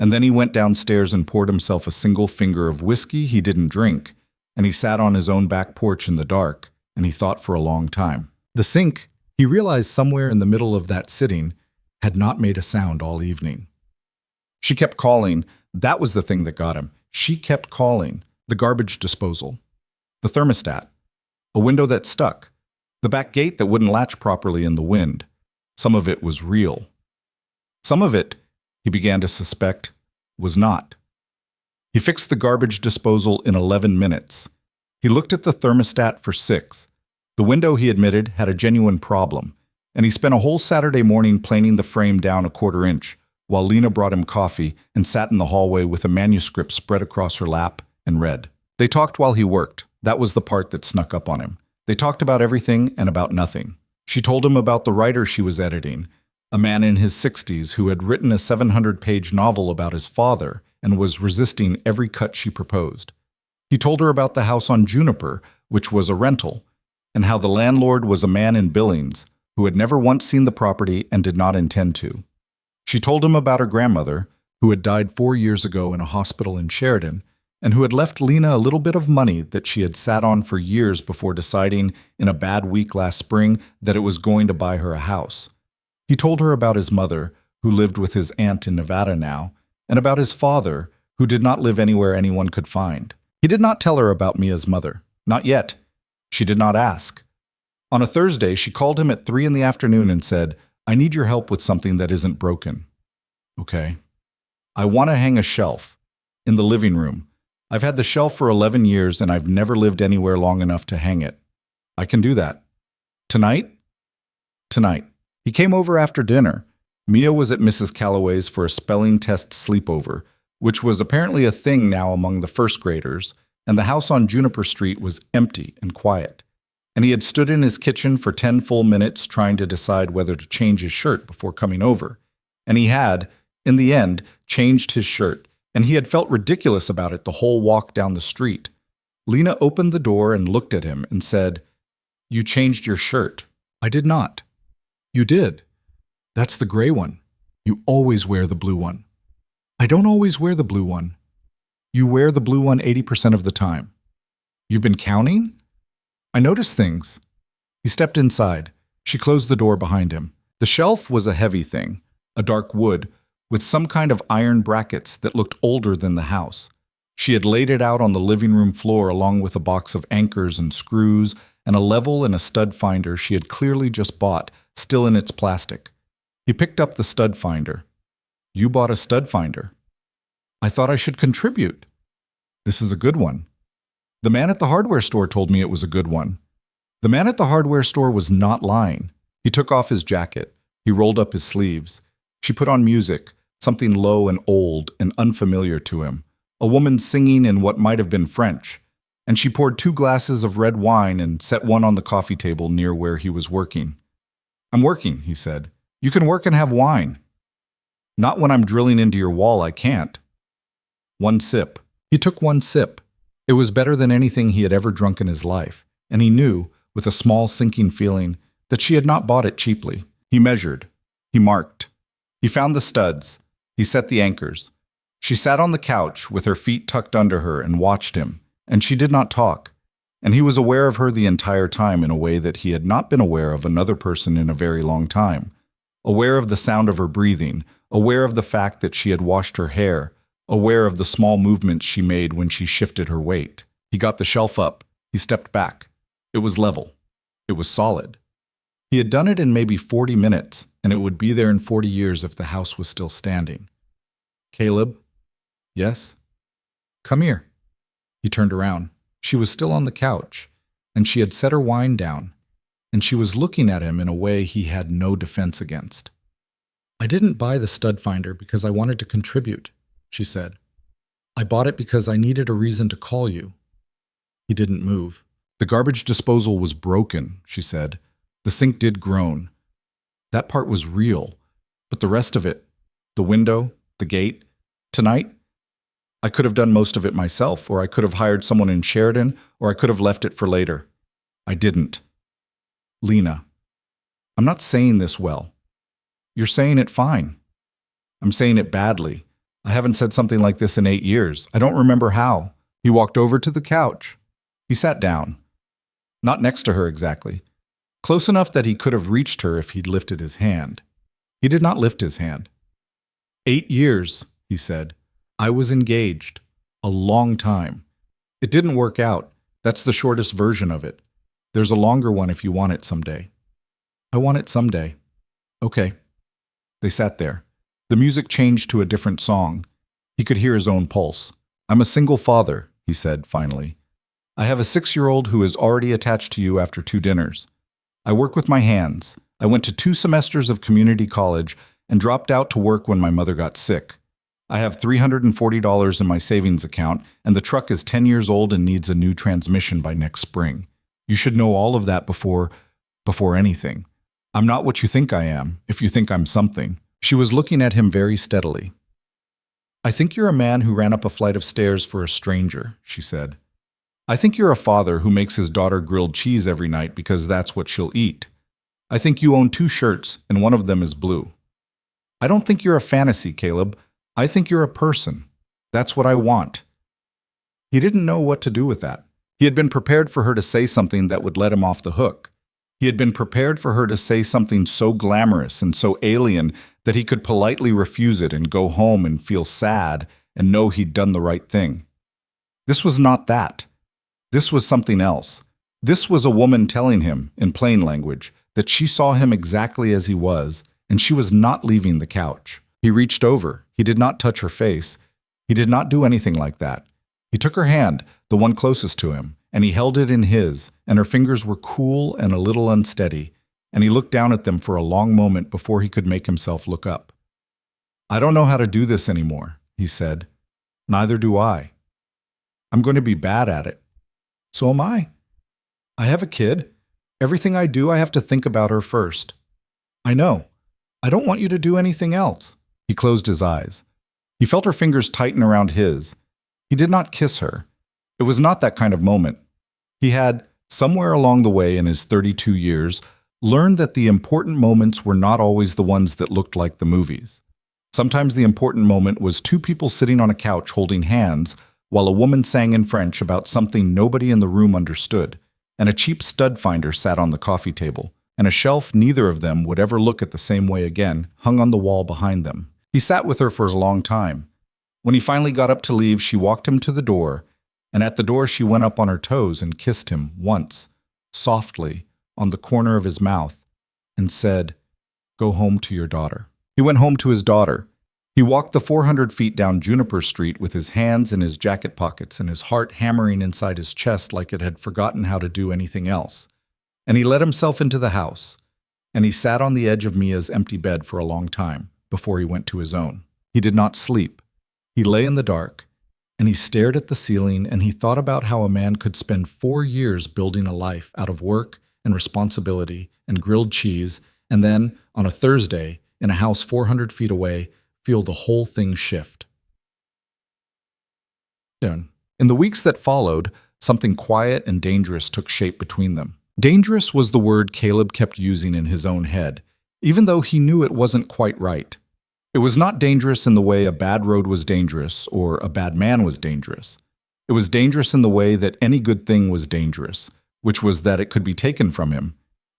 S1: And then he went downstairs and poured himself a single finger of whiskey he didn't drink, and he sat on his own back porch in the dark, and he thought for a long time. The sink, he realized somewhere in the middle of that sitting, had not made a sound all evening. She kept calling. That was the thing that got him. She kept calling. The garbage disposal. The thermostat. A window that stuck. The back gate that wouldn't latch properly in the wind. Some of it was real. Some of it, he began to suspect, was not. He fixed the garbage disposal in 11 minutes. He looked at the thermostat for 6. The window, he admitted, had a genuine problem, and he spent a whole Saturday morning planing the frame down a 1/4 inch, while Lena brought him coffee and sat in the hallway with a manuscript spread across her lap and read. They talked while he worked. That was the part that snuck up on him. They talked about everything and about nothing. She told him about the writer she was editing, a man in his 60s who had written a 700-page novel about his father and was resisting every cut she proposed. He told her about the house on Juniper, which was a rental, and how the landlord was a man in Billings who had never once seen the property and did not intend to. She told him about her grandmother, who had died 4 years ago in a hospital in Sheridan, and who had left Lena a little bit of money that she had sat on for years before deciding in a bad week last spring that it was going to buy her a house. He told her about his mother, who lived with his aunt in Nevada now, and about his father, who did not live anywhere anyone could find. He did not tell her about Mia's mother. Not yet. She did not ask. On a Thursday, she called him at 3 in the afternoon and said, I need your help with something that isn't broken. Okay. I want to hang a shelf. In the living room. I've had the shelf for 11 years and I've never lived anywhere long enough to hang it. I can do that. Tonight? Tonight. He came over after dinner. Mia was at Mrs. Calloway's for a spelling test sleepover, which was apparently a thing now among the first graders, and the house on Juniper Street was empty and quiet. And he had stood in his kitchen for 10 full minutes trying to decide whether to change his shirt before coming over. And he had, in the end, changed his shirt, and he had felt ridiculous about it the whole walk down the street. Lena opened the door and looked at him and said, You changed your shirt. I did not. You did. That's the gray one. You always wear the blue one. I don't always wear the blue one. You wear the blue one 80% of the time. You've been counting? I noticed things. He stepped inside. She closed the door behind him. The shelf was a heavy thing, a dark wood, with some kind of iron brackets that looked older than the house. She had laid it out on the living room floor along with a box of anchors and screws and a level and a stud finder she had clearly just bought, still in its plastic. He picked up the stud finder. You bought a stud finder. I thought I should contribute. This is a good one. The man at the hardware store told me it was a good one. The man at the hardware store was not lying. He took off his jacket. He rolled up his sleeves. She put on music, something low and old and unfamiliar to him, a woman singing in what might have been French, and she poured 2 glasses of red wine and set one on the coffee table near where he was working. I'm working, he said. You can work and have wine. Not when I'm drilling into your wall, I can't. 1 sip. He took 1 sip. It was better than anything he had ever drunk in his life, and he knew, with a small sinking feeling, that she had not bought it cheaply. He measured. He marked. He found the studs. He set the anchors. She sat on the couch with her feet tucked under her and watched him, and she did not talk. And he was aware of her the entire time in a way that he had not been aware of another person in a very long time. Aware of the sound of her breathing, aware of the fact that she had washed her hair, aware of the small movements she made when she shifted her weight. He got the shelf up. He stepped back. It was level. It was solid. He had done it in maybe 40 minutes, and it would be there in 40 years if the house was still standing. Caleb? Yes? Come here. He turned around. She was still on the couch, and she had set her wine down, and she was looking at him in a way he had no defense against. I didn't buy the stud finder because I wanted to contribute, she said. I bought it because I needed a reason to call you. He didn't move. The garbage disposal was broken, she said. The sink did groan. That part was real, but the rest of it, the window, the gate, tonight, I could have done most of it myself, or I could have hired someone in Sheridan, or I could have left it for later. I didn't. Lena, I'm not saying this well. You're saying it fine. I'm saying it badly. I haven't said something like this in 8 years. I don't remember how. He walked over to the couch. He sat down. Not next to her exactly. Close enough that he could have reached her if he'd lifted his hand. He did not lift his hand. 8 years, he said. I was engaged. A long time. It didn't work out. That's the shortest version of it. There's a longer one if you want it someday. I want it someday. Okay. They sat there. The music changed to a different song. He could hear his own pulse. I'm a single father, he said finally. I have a 6-year-old who is already attached to you after 2 dinners. I work with my hands. I went to 2 semesters of community college and dropped out to work when my mother got sick. I have $340 in my savings account, and the truck is 10 years old and needs a new transmission by next spring. You should know all of that before anything. I'm not what you think I am, if you think I'm something. She was looking at him very steadily. I think you're a man who ran up a flight of stairs for a stranger, she said. I think you're a father who makes his daughter grilled cheese every night because that's what she'll eat. I think you own 2 shirts, and one of them is blue. I don't think you're a fantasy, Caleb. I think you're a person. That's what I want. He didn't know what to do with that. He had been prepared for her to say something that would let him off the hook. He had been prepared for her to say something so glamorous and so alien that he could politely refuse it and go home and feel sad and know he'd done the right thing. This was not that. This was something else. This was a woman telling him, in plain language, that she saw him exactly as he was, and she was not leaving the couch. He reached over. He did not touch her face. He did not do anything like that. He took her hand, the one closest to him, and he held it in his, and her fingers were cool and a little unsteady, and he looked down at them for a long moment before he could make himself look up. I don't know how to do this anymore, he said. Neither do I. I'm going to be bad at it. So am I. I have a kid. Everything I do, I have to think about her first. I know. I don't want you to do anything else. He closed his eyes. He felt her fingers tighten around his. He did not kiss her. It was not that kind of moment. He had, somewhere along the way in his 32 years, learned that the important moments were not always the ones that looked like the movies. Sometimes the important moment was 2 people sitting on a couch holding hands while a woman sang in French about something nobody in the room understood, and a cheap stud finder sat on the coffee table, and a shelf neither of them would ever look at the same way again hung on the wall behind them. He sat with her for a long time. When he finally got up to leave, she walked him to the door, and at the door she went up on her toes and kissed him once, softly, on the corner of his mouth, and said, "Go home to your daughter." He went home to his daughter. He walked the 400 feet down Juniper Street with his hands in his jacket pockets and his heart hammering inside his chest like it had forgotten how to do anything else. And he let himself into the house, and he sat on the edge of Mia's empty bed for a long time before he went to his own. He did not sleep. He lay in the dark, and he stared at the ceiling, and he thought about how a man could spend 4 years building a life out of work and responsibility and grilled cheese, and then, on a Thursday, in a house 400 feet away, feel the whole thing shift. In the weeks that followed, something quiet and dangerous took shape between them. Dangerous was the word Caleb kept using in his own head, even though he knew it wasn't quite right. It was not dangerous in the way a bad road was dangerous or a bad man was dangerous. It was dangerous in the way that any good thing was dangerous, which was that it could be taken from him,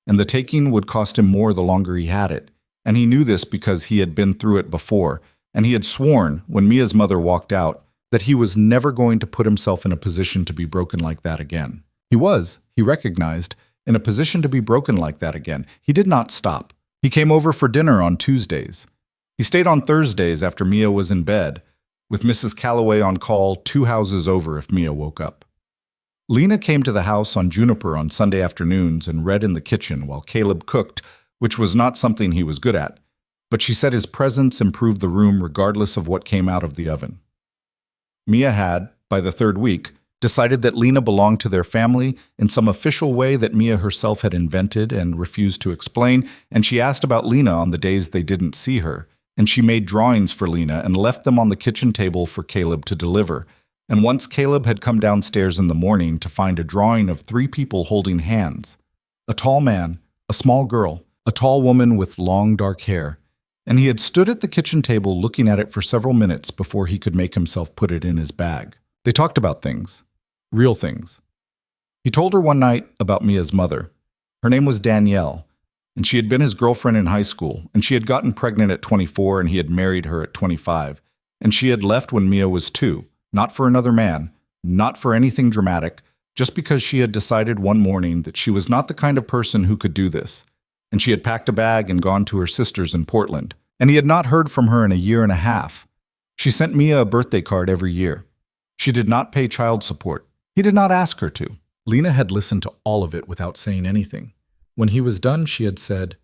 S1: and the taking would cost him more the longer he had it. And he knew this because he had been through it before, and he had sworn, when Mia's mother walked out, that he was never going to put himself in a position to be broken like that again. He he recognized, in a position to be broken like that again. He did not stop. He came over for dinner on Tuesdays. He stayed on Thursdays after Mia was in bed, with Mrs. Calloway on call 2 houses over if Mia woke up. Lena came to the house on Juniper on Sunday afternoons and read in the kitchen while Caleb cooked, which was not something he was good at, but she said his presence improved the room regardless of what came out of the oven. Mia had, by the 3rd week, decided that Lena belonged to their family in some official way that Mia herself had invented and refused to explain, and she asked about Lena on the days they didn't see her, and she made drawings for Lena and left them on the kitchen table for Caleb to deliver. And once Caleb had come downstairs in the morning to find a drawing of 3 people holding hands, a tall man, a small girl, a tall woman with long dark hair, and he had stood at the kitchen table looking at it for several minutes before he could make himself put it in his bag. They talked about things. Real things. He told her one night about Mia's mother. Her name was Danielle, and she had been his girlfriend in high school, and she had gotten pregnant at 24 and he had married her at 25, and she had left when Mia was 2, not for another man, not for anything dramatic, just because she had decided one morning that she was not the kind of person who could do this, and she had packed a bag and gone to her sister's in Portland, and he had not heard from her in a year and a half. She sent Mia a birthday card every year. She did not pay child support. He did not ask her to. Lena had listened to all of it without saying anything. When he was done, she had said,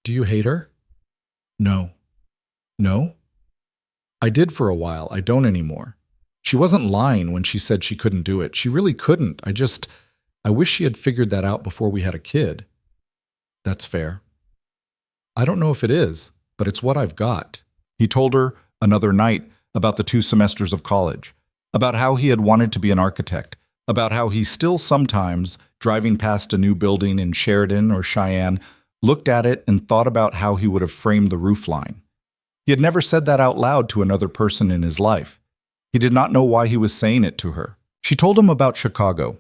S1: "Do you hate her?" "No." "No?" "I did for a while. I don't anymore. She wasn't lying when she said she couldn't do it. She really couldn't. I wish she had figured that out before we had a kid." "That's fair." "I don't know if it is, but it's what I've got." He told her another night about the 2 semesters of college, about how he had wanted to be an architect, about how he still sometimes, driving past a new building in Sheridan or Cheyenne, looked at it and thought about how he would have framed the roofline. He had never said that out loud to another person in his life. He did not know why he was saying it to her. She told him about Chicago,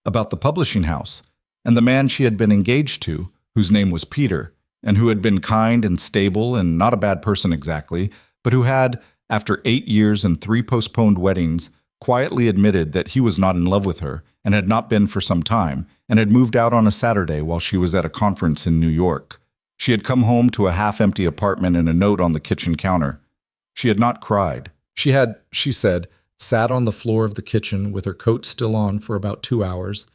S1: about the publishing house, and the man she had been engaged to, whose name was Peter, and who had been kind and stable and not a bad person exactly, but who had, after 8 years and 3 postponed weddings, quietly admitted that he was not in love with her and had not been for some time, and had moved out on a Saturday while she was at a conference in New York. She had come home to a half-empty apartment and a note on the kitchen counter. She had not cried. She had, she said, sat on the floor of the kitchen with her coat still on for about 2 hours,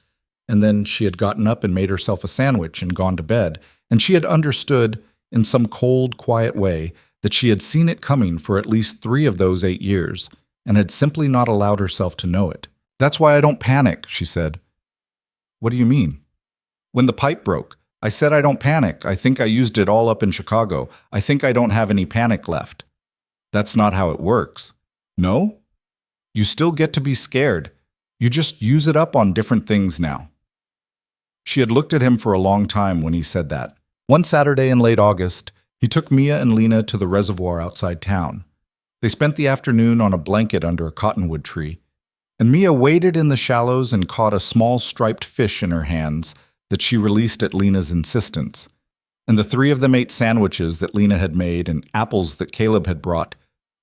S1: and then she had gotten up and made herself a sandwich and gone to bed, and she had understood, in some cold, quiet way, that she had seen it coming for at least 3 of those 8 years, and had simply not allowed herself to know it. "That's why I don't panic," she said. "What do you mean?" "When the pipe broke, I said I don't panic. I think I used it all up in Chicago. I think I don't have any panic left." "That's not how it works." "No? You still get to be scared. You just use it up on different things now." She had looked at him for a long time when he said that. One Saturday in late August, he took Mia and Lena to the reservoir outside town. They spent the afternoon on a blanket under a cottonwood tree, and Mia waded in the shallows and caught a small striped fish in her hands that she released at Lena's insistence. And the 3 of them ate sandwiches that Lena had made and apples that Caleb had brought.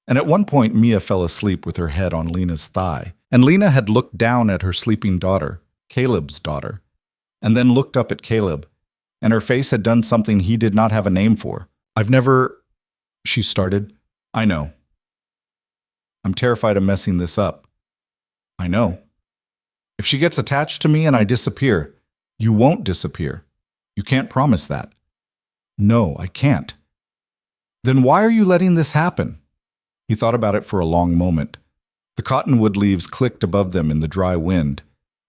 S1: And at one point, Mia fell asleep with her head on Lena's thigh, and Lena had looked down at her sleeping daughter, Caleb's daughter, and then looked up at Caleb, and her face had done something he did not have a name for. "I've never," she started. "I know. I'm terrified of messing this up." "I know. If she gets attached to me and I disappear, you won't disappear. You can't promise that." "No, I can't." "Then why are you letting this happen?" He thought about it for a long moment. The cottonwood leaves clicked above them in the dry wind.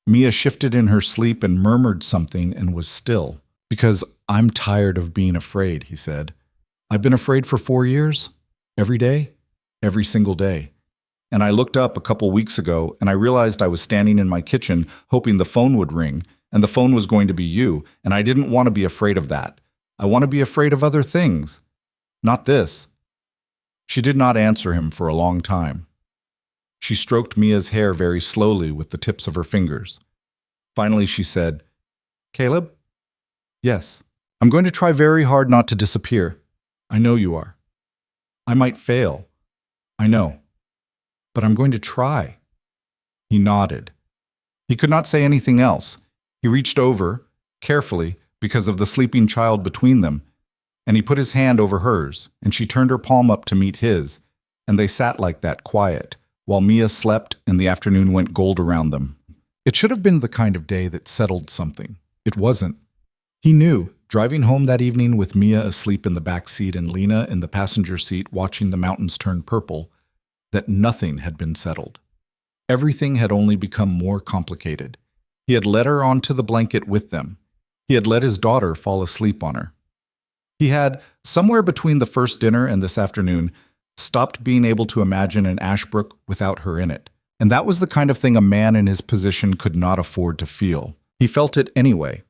S1: Mia shifted in her sleep and murmured something and was still. "Because I'm tired of being afraid," he said. "I've been afraid for 4 years. Every day. Every single day. And I looked up a couple weeks ago and I realized I was standing in my kitchen hoping the phone would ring, and the phone was going to be you, and I didn't want to be afraid of that. I want to be afraid of other things. Not this." She did not answer him for a long time. She stroked Mia's hair very slowly with the tips of her fingers. Finally she said, "Caleb?" "Yes. I'm going to try very hard not to disappear. I know you are. I might fail. I know. But I'm going to try." He nodded. He could not say anything else. He reached over, carefully, because of the sleeping child between them, and he put his hand over hers, and she turned her palm up to meet his, and they sat like that, quiet, while Mia slept and the afternoon went gold around them. It should have been the kind of day that settled something. It wasn't. He knew, driving home that evening with Mia asleep in the back seat and Lena in the passenger seat watching the mountains turn purple, that nothing had been settled. Everything had only become more complicated. He had led her onto the blanket with them. He had let his daughter fall asleep on her. He had, somewhere between the first dinner and this afternoon, stopped being able to imagine an Ashbrook without her in it. And that was the kind of thing a man in his position could not afford to feel. He felt it anyway.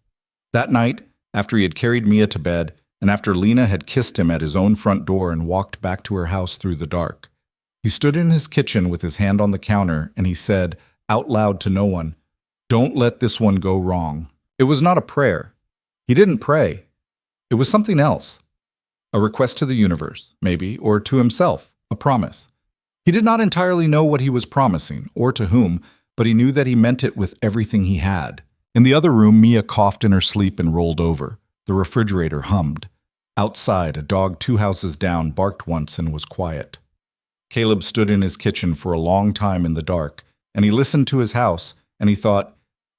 S1: That night, after he had carried Mia to bed, and after Lena had kissed him at his own front door and walked back to her house through the dark, he stood in his kitchen with his hand on the counter and he said, out loud to no one, "Don't let this one go wrong." It was not a prayer. He didn't pray. It was something else. A request to the universe, maybe, or to himself, a promise. He did not entirely know what he was promising, or to whom, but he knew that he meant it with everything he had. In the other room, Mia coughed in her sleep and rolled over. The refrigerator hummed. Outside, a dog 2 houses down barked once and was quiet. Caleb stood in his kitchen for a long time in the dark, and he listened to his house, and he thought,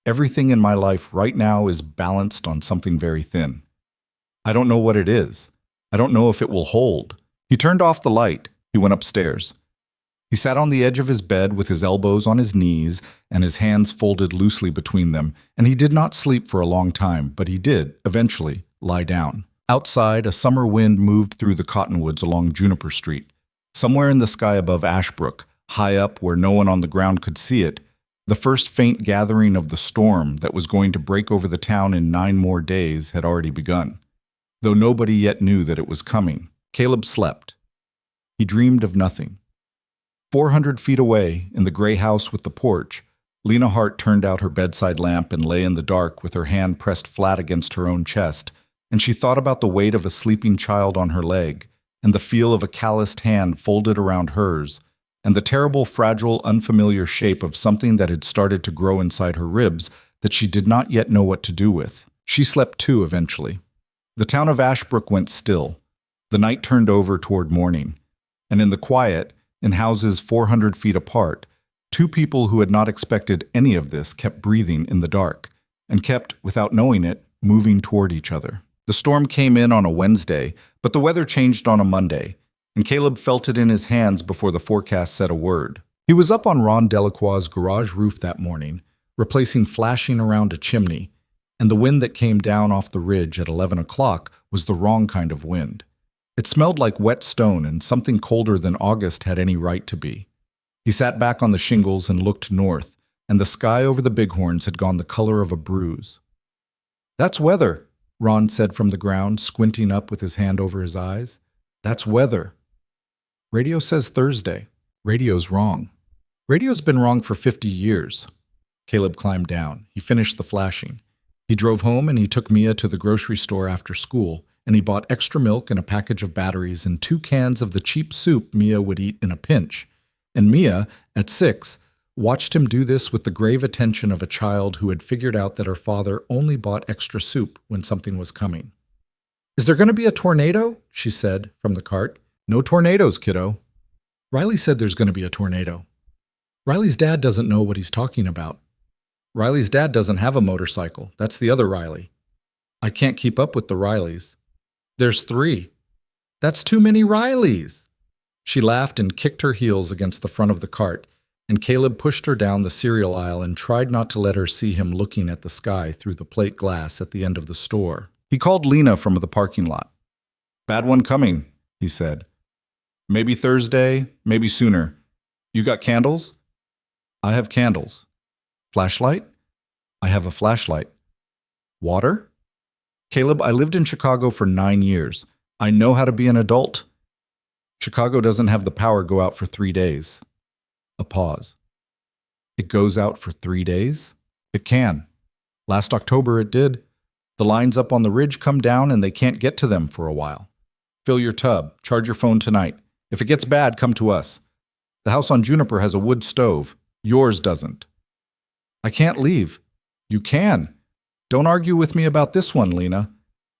S1: everything in my life right now is balanced on something very thin. I don't know what it is. I don't know if it will hold. He turned off the light. He went upstairs. He sat on the edge of his bed with his elbows on his knees and his hands folded loosely between them, and he did not sleep for a long time, but he did, eventually, lie down. Outside, a summer wind moved through the cottonwoods along Juniper Street. Somewhere in the sky above Ashbrook, high up where no one on the ground could see it, the first faint gathering of the storm that was going to break over the town in 9 more days had already begun. Though nobody yet knew that it was coming, Caleb slept. He dreamed of nothing. 400 feet away, in the gray house with the porch, Lena Hart turned out her bedside lamp and lay in the dark with her hand pressed flat against her own chest, and she thought about the weight of a sleeping child on her leg, and the feel of a calloused hand folded around hers, and the terrible, fragile, unfamiliar shape of something that had started to grow inside her ribs that she did not yet know what to do with. She slept too eventually. The town of Ashbrook went still. The night turned over toward morning, and in the quiet, in houses 400 feet apart, 2 people who had not expected any of this kept breathing in the dark, and kept, without knowing it, moving toward each other. The storm came in on a Wednesday, but the weather changed on a Monday, and Caleb felt it in his hands before the forecast said a word. He was up on Ron Delacroix's garage roof that morning, replacing flashing around a chimney, and the wind that came down off the ridge at 11 o'clock was the wrong kind of wind. It smelled like wet stone and something colder than August had any right to be. He sat back on the shingles and looked north, and the sky over the bighorns had gone the color of a bruise. "That's weather," Ron said from the ground, squinting up with his hand over his eyes. "That's weather." "Radio says Thursday." "Radio's wrong." "Radio's been wrong for 50 years. Caleb climbed down. He finished the flashing. He drove home and he took Mia to the grocery store after school, and he bought extra milk and a package of batteries and 2 cans of the cheap soup Mia would eat in a pinch. And Mia, at 6, watched him do this with the grave attention of a child who had figured out that her father only bought extra soup when something was coming. "Is there going to be a tornado?" she said from the cart. "No tornadoes, kiddo." "Riley said there's going to be a tornado." "Riley's dad doesn't know what he's talking about." "Riley's dad doesn't have a motorcycle. That's the other Riley." "I can't keep up with the Rileys." "There's 3. "That's too many Rileys." She laughed and kicked her heels against the front of the cart, and Caleb pushed her down the cereal aisle and tried not to let her see him looking at the sky through the plate glass at the end of the store. He called Lena from the parking lot. "Bad one coming," he said. "Maybe Thursday, maybe sooner. You got candles?" "I have candles." "Flashlight?" "I have a flashlight." "Water?" "Caleb, I lived in Chicago for 9 years. I know how to be an adult." "Chicago doesn't have the power go out for 3 days. A pause. "It goes out for 3 days?" "It can. Last October it did. The lines up on the ridge come down and they can't get to them for a while. Fill your tub. Charge your phone tonight. If it gets bad, come to us. The house on Juniper has a wood stove. Yours doesn't." "I can't leave." "You can. Don't argue with me about this one, Lena.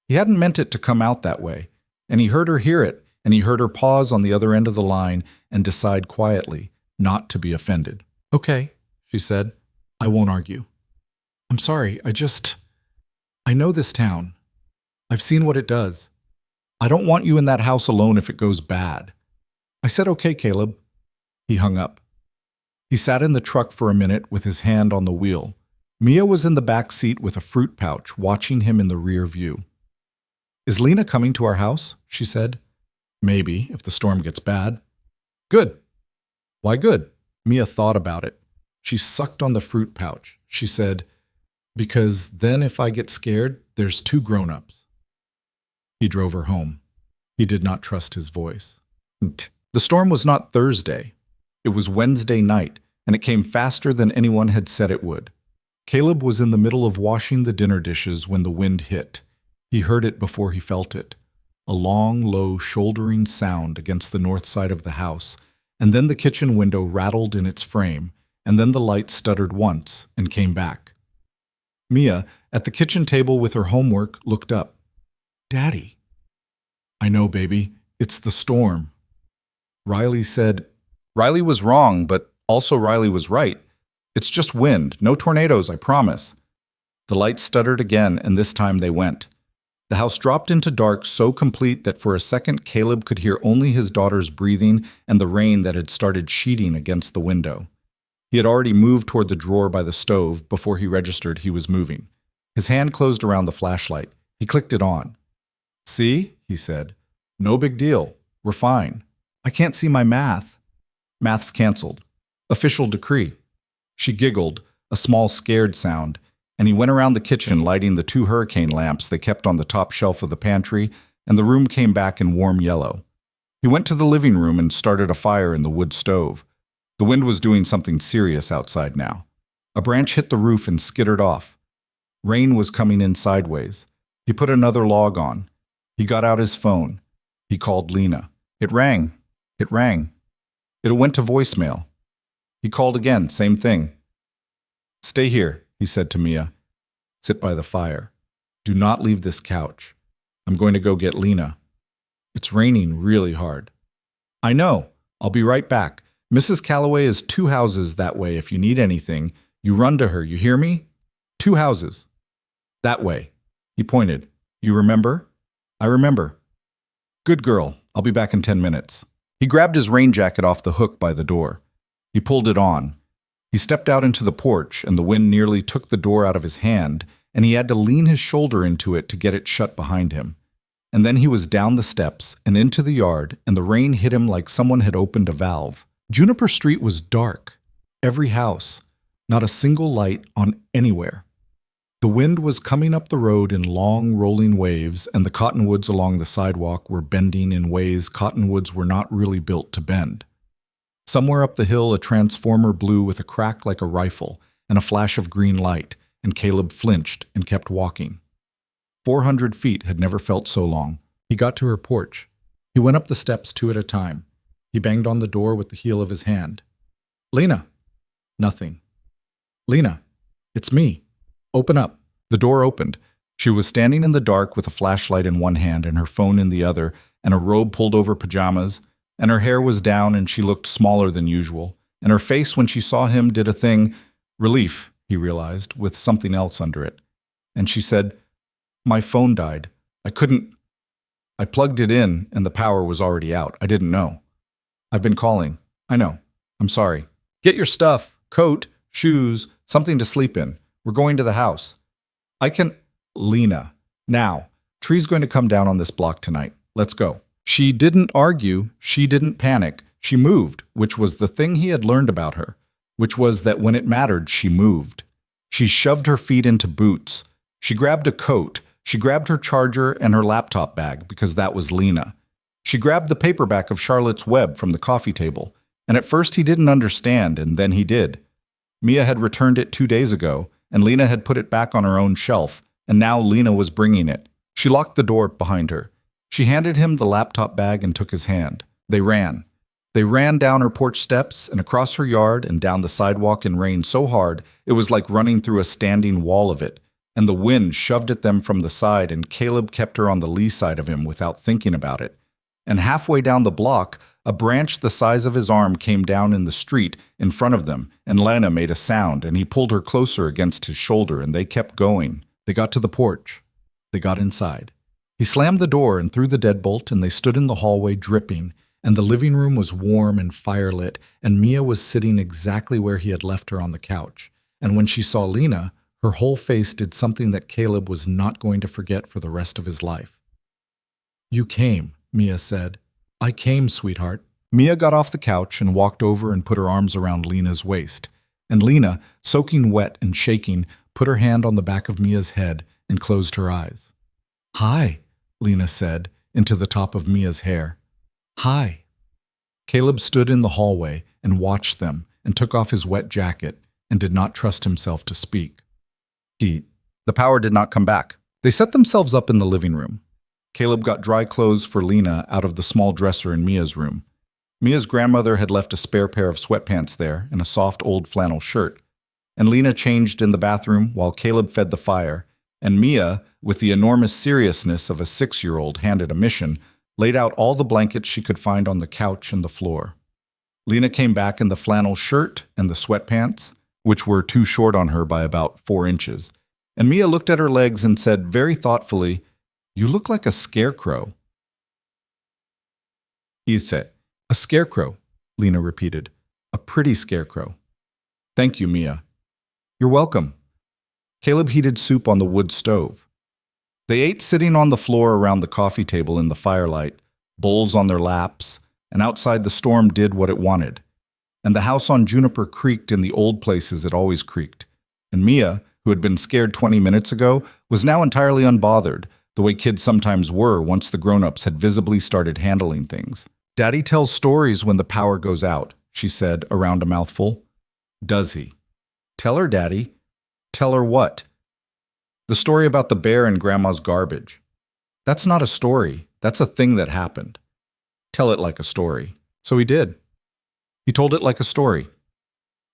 S1: He hadn't meant it to come out that way, and he heard her hear it, and he heard her pause on the other end of the line and decide quietly not to be offended. Okay, she said. I won't argue. I'm sorry, I know this town. I've seen what it does. I don't want you in that house alone if it goes bad. I said, okay, Caleb. He hung up. He sat in the truck for a minute with his hand on the wheel. Mia was in the back seat with a fruit pouch, watching him in the rear view. Is Lena coming to our house? She said. Maybe, if the storm gets bad. Good. Why good? Mia thought about it. She sucked on the fruit pouch. She said, because then if I get scared, there's 2 grown-ups. He drove her home. He did not trust his voice. The storm was not Thursday. It was Wednesday night, and it came faster than anyone had said it would. Caleb was in the middle of washing the dinner dishes when the wind hit. He heard it before he felt it. A long, low, shouldering sound against the north side of the house, and then the kitchen window rattled in its frame, and then the light stuttered once and came back. Mia, at the kitchen table with her homework, looked up. Daddy. I know, baby. It's the storm. Riley said, Riley was wrong, but also Riley was right. It's just wind, no tornadoes, I promise. The lights stuttered again, and this time they went. The house dropped into dark so complete that for a second Caleb could hear only his daughter's breathing and the rain that had started sheeting against the window. He had already moved toward the drawer by the stove before he registered he was moving. His hand closed around the flashlight. He clicked it on. See, he said. No big deal. We're fine. I can't see my math. Math's canceled. Official decree. She giggled, a small scared sound, and he went around the kitchen lighting the 2 hurricane lamps they kept on the top shelf of the pantry, and the room came back in warm yellow. He went to the living room and started a fire in the wood stove. The wind was doing something serious outside now. A branch hit the roof and skittered off. Rain was coming in sideways. He put another log on. He got out his phone. He called Lena. It rang. It rang. It went to voicemail. He called again, same thing. Stay here, he said to Mia. Sit by the fire. Do not leave this couch. I'm going to go get Lena. It's raining really hard. I know. I'll be right back. Mrs. Calloway is 2 houses that way. If you need anything, you run to her. You hear me? 2 houses. That way. He pointed. You remember? I remember. Good girl. I'll be back in 10 minutes. He grabbed his rain jacket off the hook by the door. He pulled it on. He stepped out into the porch, and the wind nearly took the door out of his hand, and he had to lean his shoulder into it to get it shut behind him. And then he was down the steps and into the yard, and the rain hit him like someone had opened a valve. Juniper Street was dark. Every house. Not a single light on anywhere. The wind was coming up the road in long, rolling waves, and the cottonwoods along the sidewalk were bending in ways cottonwoods were not really built to bend. Somewhere up the hill, a transformer blew with a crack like a rifle and a flash of green light, and Caleb flinched and kept walking. 400 feet had never felt so long. He got to her porch. He went up the steps 2 at a time. He banged on the door with the heel of his hand. Lena. Nothing. Lena. It's me. Open up. The door opened. She was standing in the dark with a flashlight in one hand and her phone in the other, and a robe pulled over pajamas, and her hair was down and she looked smaller than usual, and her face when she saw him did a thing, relief, he realized, with something else under it. And she said, My phone died. I plugged it in and the power was already out. I didn't know. I've been calling. I know. I'm sorry. Get your stuff, coat, shoes, something to sleep in. We're going to the house. Lena. Now. Tree's going to come down on this block tonight. Let's go. She didn't argue. She didn't panic. She moved, which was the thing he had learned about her, which was that when it mattered, she moved. She shoved her feet into boots. She grabbed a coat. She grabbed her charger and her laptop bag because that was Lena. She grabbed the paperback of Charlotte's Web from the coffee table, and at first he didn't understand, and then he did. Mia had returned it 2 days ago, and Lena had put it back on her own shelf, and now Lena was bringing it. She locked the door behind her. She handed him the laptop bag and took his hand. They ran. They ran down her porch steps and across her yard and down the sidewalk in rain so hard it was like running through a standing wall of it, and the wind shoved at them from the side, and Caleb kept her on the lee side of him without thinking about it. And halfway down the block, a branch the size of his arm came down in the street in front of them, and Lena made a sound, and he pulled her closer against his shoulder, and they kept going. They got to the porch. They got inside. He slammed the door and threw the deadbolt, and they stood in the hallway dripping, and the living room was warm and firelit, and Mia was sitting exactly where he had left her on the couch. And when she saw Lena, her whole face did something that Caleb was not going to forget for the rest of his life. "You came," Mia said. "I came, sweetheart." Mia got off the couch and walked over and put her arms around Lena's waist. And Lena, soaking wet and shaking, put her hand on the back of Mia's head and closed her eyes. "Hi," Lena said, into the top of Mia's hair. "Hi." Caleb stood in the hallway and watched them and took off his wet jacket and did not trust himself to speak. The power did not come back. They set themselves up in the living room. Caleb got dry clothes for Lena out of the small dresser in Mia's room. Mia's grandmother had left a spare pair of sweatpants there and a soft old flannel shirt. And Lena changed in the bathroom while Caleb fed the fire, and Mia, with the enormous seriousness of a 6-year-old handed a mission, laid out all the blankets she could find on the couch and the floor. Lena came back in the flannel shirt and the sweatpants, which were too short on her by about 4 inches, and Mia looked at her legs and said very thoughtfully, "You look like a scarecrow." He said, "A scarecrow," Lena repeated. "A pretty scarecrow." "Thank you, Mia." "You're welcome." Caleb heated soup on the wood stove. They ate sitting on the floor around the coffee table in the firelight, bowls on their laps, and outside the storm did what it wanted. And the house on Juniper creaked in the old places it always creaked. And Mia, who had been scared 20 minutes ago, was now entirely unbothered, the way kids sometimes were once the grown-ups had visibly started handling things. "Daddy tells stories when the power goes out," she said around a mouthful. "Does he?" "Tell her, Daddy." "Tell her what?" "The story about the bear and Grandma's garbage." "That's not a story. That's a thing that happened." "Tell it like a story." So he did. He told it like a story.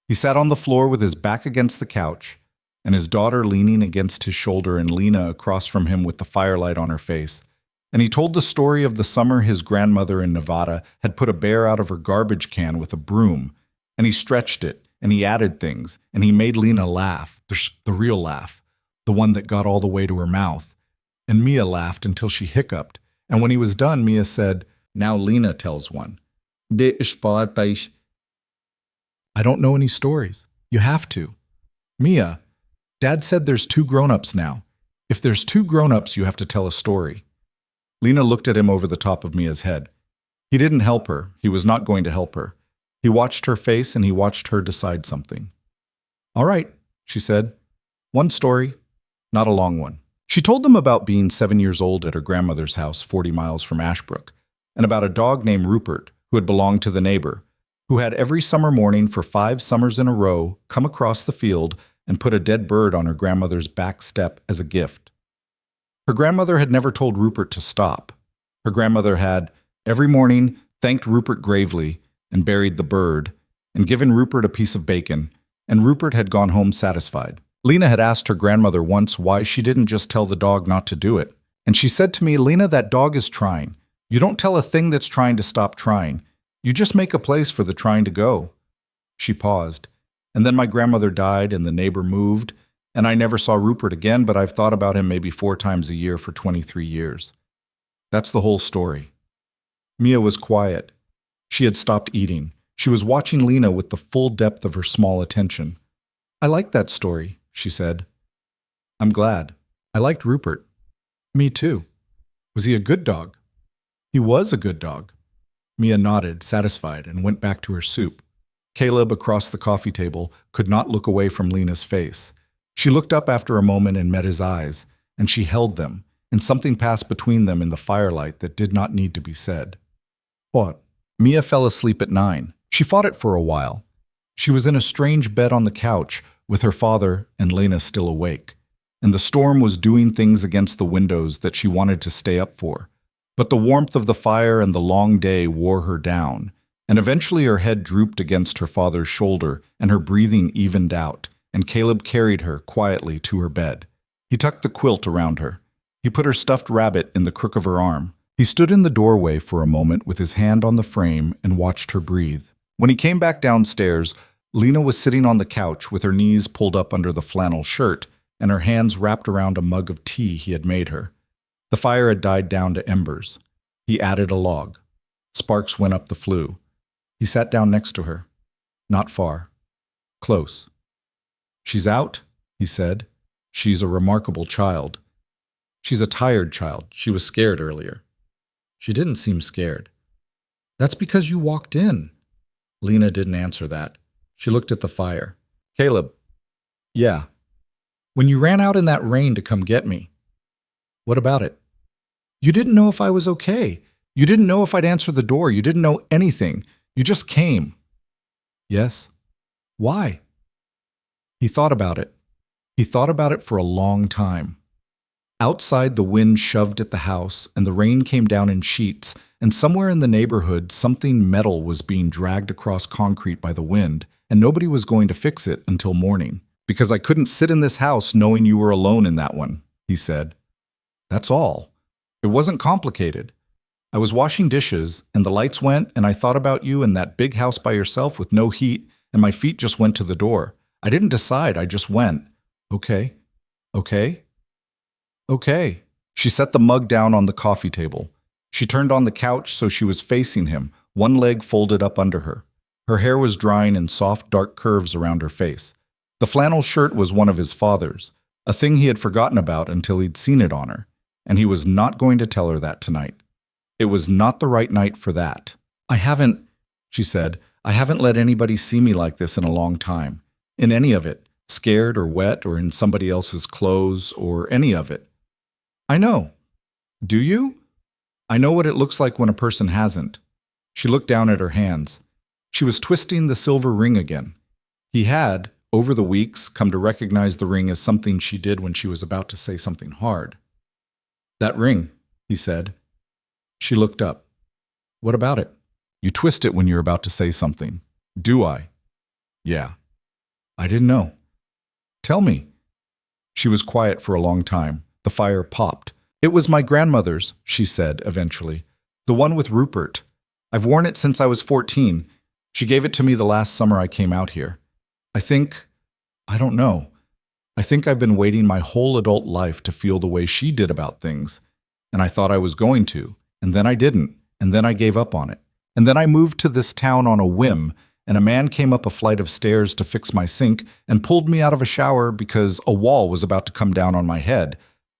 S1: He sat on the floor with his back against the couch, and his daughter leaning against his shoulder and Lena across from him with the firelight on her face. And he told the story of the summer his grandmother in Nevada had put a bear out of her garbage can with a broom, and he stretched it, and he added things, and he made Lena laugh, the real laugh, the one that got all the way to her mouth. And Mia laughed until she hiccuped, and when he was done, Mia said, "Now Lena tells one." "I don't know any stories. You have to." "Mia, Dad said there's 2 grown-ups now. If there's 2 grown-ups, you have to tell a story." Lena looked at him over the top of Mia's head. He didn't help her. He was not going to help her. He watched her face and he watched her decide something. "All right," she said. "One story, not a long one." She told them about being 7 years old at her grandmother's house 40 miles from Ashbrook, and about a dog named Rupert who had belonged to the neighbor, who had every summer morning for 5 summers in a row come across the field and put a dead bird on her grandmother's back step as a gift. Her grandmother had never told Rupert to stop. Her grandmother had, every morning, thanked Rupert gravely and buried the bird, and given Rupert a piece of bacon, and Rupert had gone home satisfied. Lena had asked her grandmother once why she didn't just tell the dog not to do it, and she said to me, "Lena, that dog is trying. You don't tell a thing that's trying to stop trying. You just make a place for the trying to go." She paused, and then my grandmother died and the neighbor moved, and I never saw Rupert again, but I've thought about him maybe 4 times a year for 23 years. That's the whole story. Mia was quiet. She had stopped eating. She was watching Lena with the full depth of her small attention. "I like that story," she said. "I'm glad. I liked Rupert." "Me too." "Was he a good dog?" "He was a good dog." Mia nodded, satisfied, and went back to her soup. Caleb, across the coffee table, could not look away from Lena's face. She looked up after a moment and met his eyes, and she held them, and something passed between them in the firelight that did not need to be said. "What?" Mia fell asleep at 9. She fought it for a while. She was in a strange bed on the couch, with her father and Lena still awake, and the storm was doing things against the windows that she wanted to stay up for. But the warmth of the fire and the long day wore her down, and eventually her head drooped against her father's shoulder and her breathing evened out, and Caleb carried her quietly to her bed. He tucked the quilt around her. He put her stuffed rabbit in the crook of her arm. He stood in the doorway for a moment with his hand on the frame and watched her breathe. When he came back downstairs, Lena was sitting on the couch with her knees pulled up under the flannel shirt and her hands wrapped around a mug of tea he had made her. The fire had died down to embers. He added a log. Sparks went up the flue. He sat down next to her. Not far. Close. "She's out," he said. "She's a remarkable child. She's a tired child. She was scared earlier." "She didn't seem scared." "That's because you walked in." Lena didn't answer that. She looked at the fire. "Caleb." "Yeah." "When you ran out in that rain to come get me." "What about it?" "You didn't know if I was okay. You didn't know if I'd answer the door. You didn't know anything. You just came." "Yes." "Why?" He thought about it. He thought about it for a long time. Outside, the wind shoved at the house, and the rain came down in sheets, and somewhere in the neighborhood, something metal was being dragged across concrete by the wind, and nobody was going to fix it until morning. "Because I couldn't sit in this house knowing you were alone in that one," he said. "That's all. It wasn't complicated. I was washing dishes, and the lights went, and I thought about you in that big house by yourself with no heat, and my feet just went to the door. I didn't decide, I just went. Okay. Okay. Okay." She set the mug down on the coffee table. She turned on the couch so she was facing him, one leg folded up under her. Her hair was drying in soft, dark curves around her face. The flannel shirt was one of his father's, a thing he had forgotten about until he'd seen it on her, and he was not going to tell her that tonight. It was not the right night for that. "I haven't," she said, "I haven't let anybody see me like this in a long time. In any of it, scared or wet or in somebody else's clothes or any of it." "I know." "Do you?" "I know what it looks like when a person hasn't." She looked down at her hands. She was twisting the silver ring again. He had, over the weeks, come to recognize the ring as something she did when she was about to say something hard. "That ring," he said. She looked up. "What about it?" "You twist it when you're about to say something." "Do I?" "Yeah." "I didn't know." "Tell me." She was quiet for a long time. The fire popped. "It was my grandmother's," she said eventually. "The one with Rupert. I've worn it since I was 14. She gave it to me the last summer I came out here. I don't know. I think I've been waiting my whole adult life to feel the way she did about things. And I thought I was going to, and then I didn't, and then I gave up on it. And then I moved to this town on a whim, and a man came up a flight of stairs to fix my sink and pulled me out of a shower because a wall was about to come down on my head.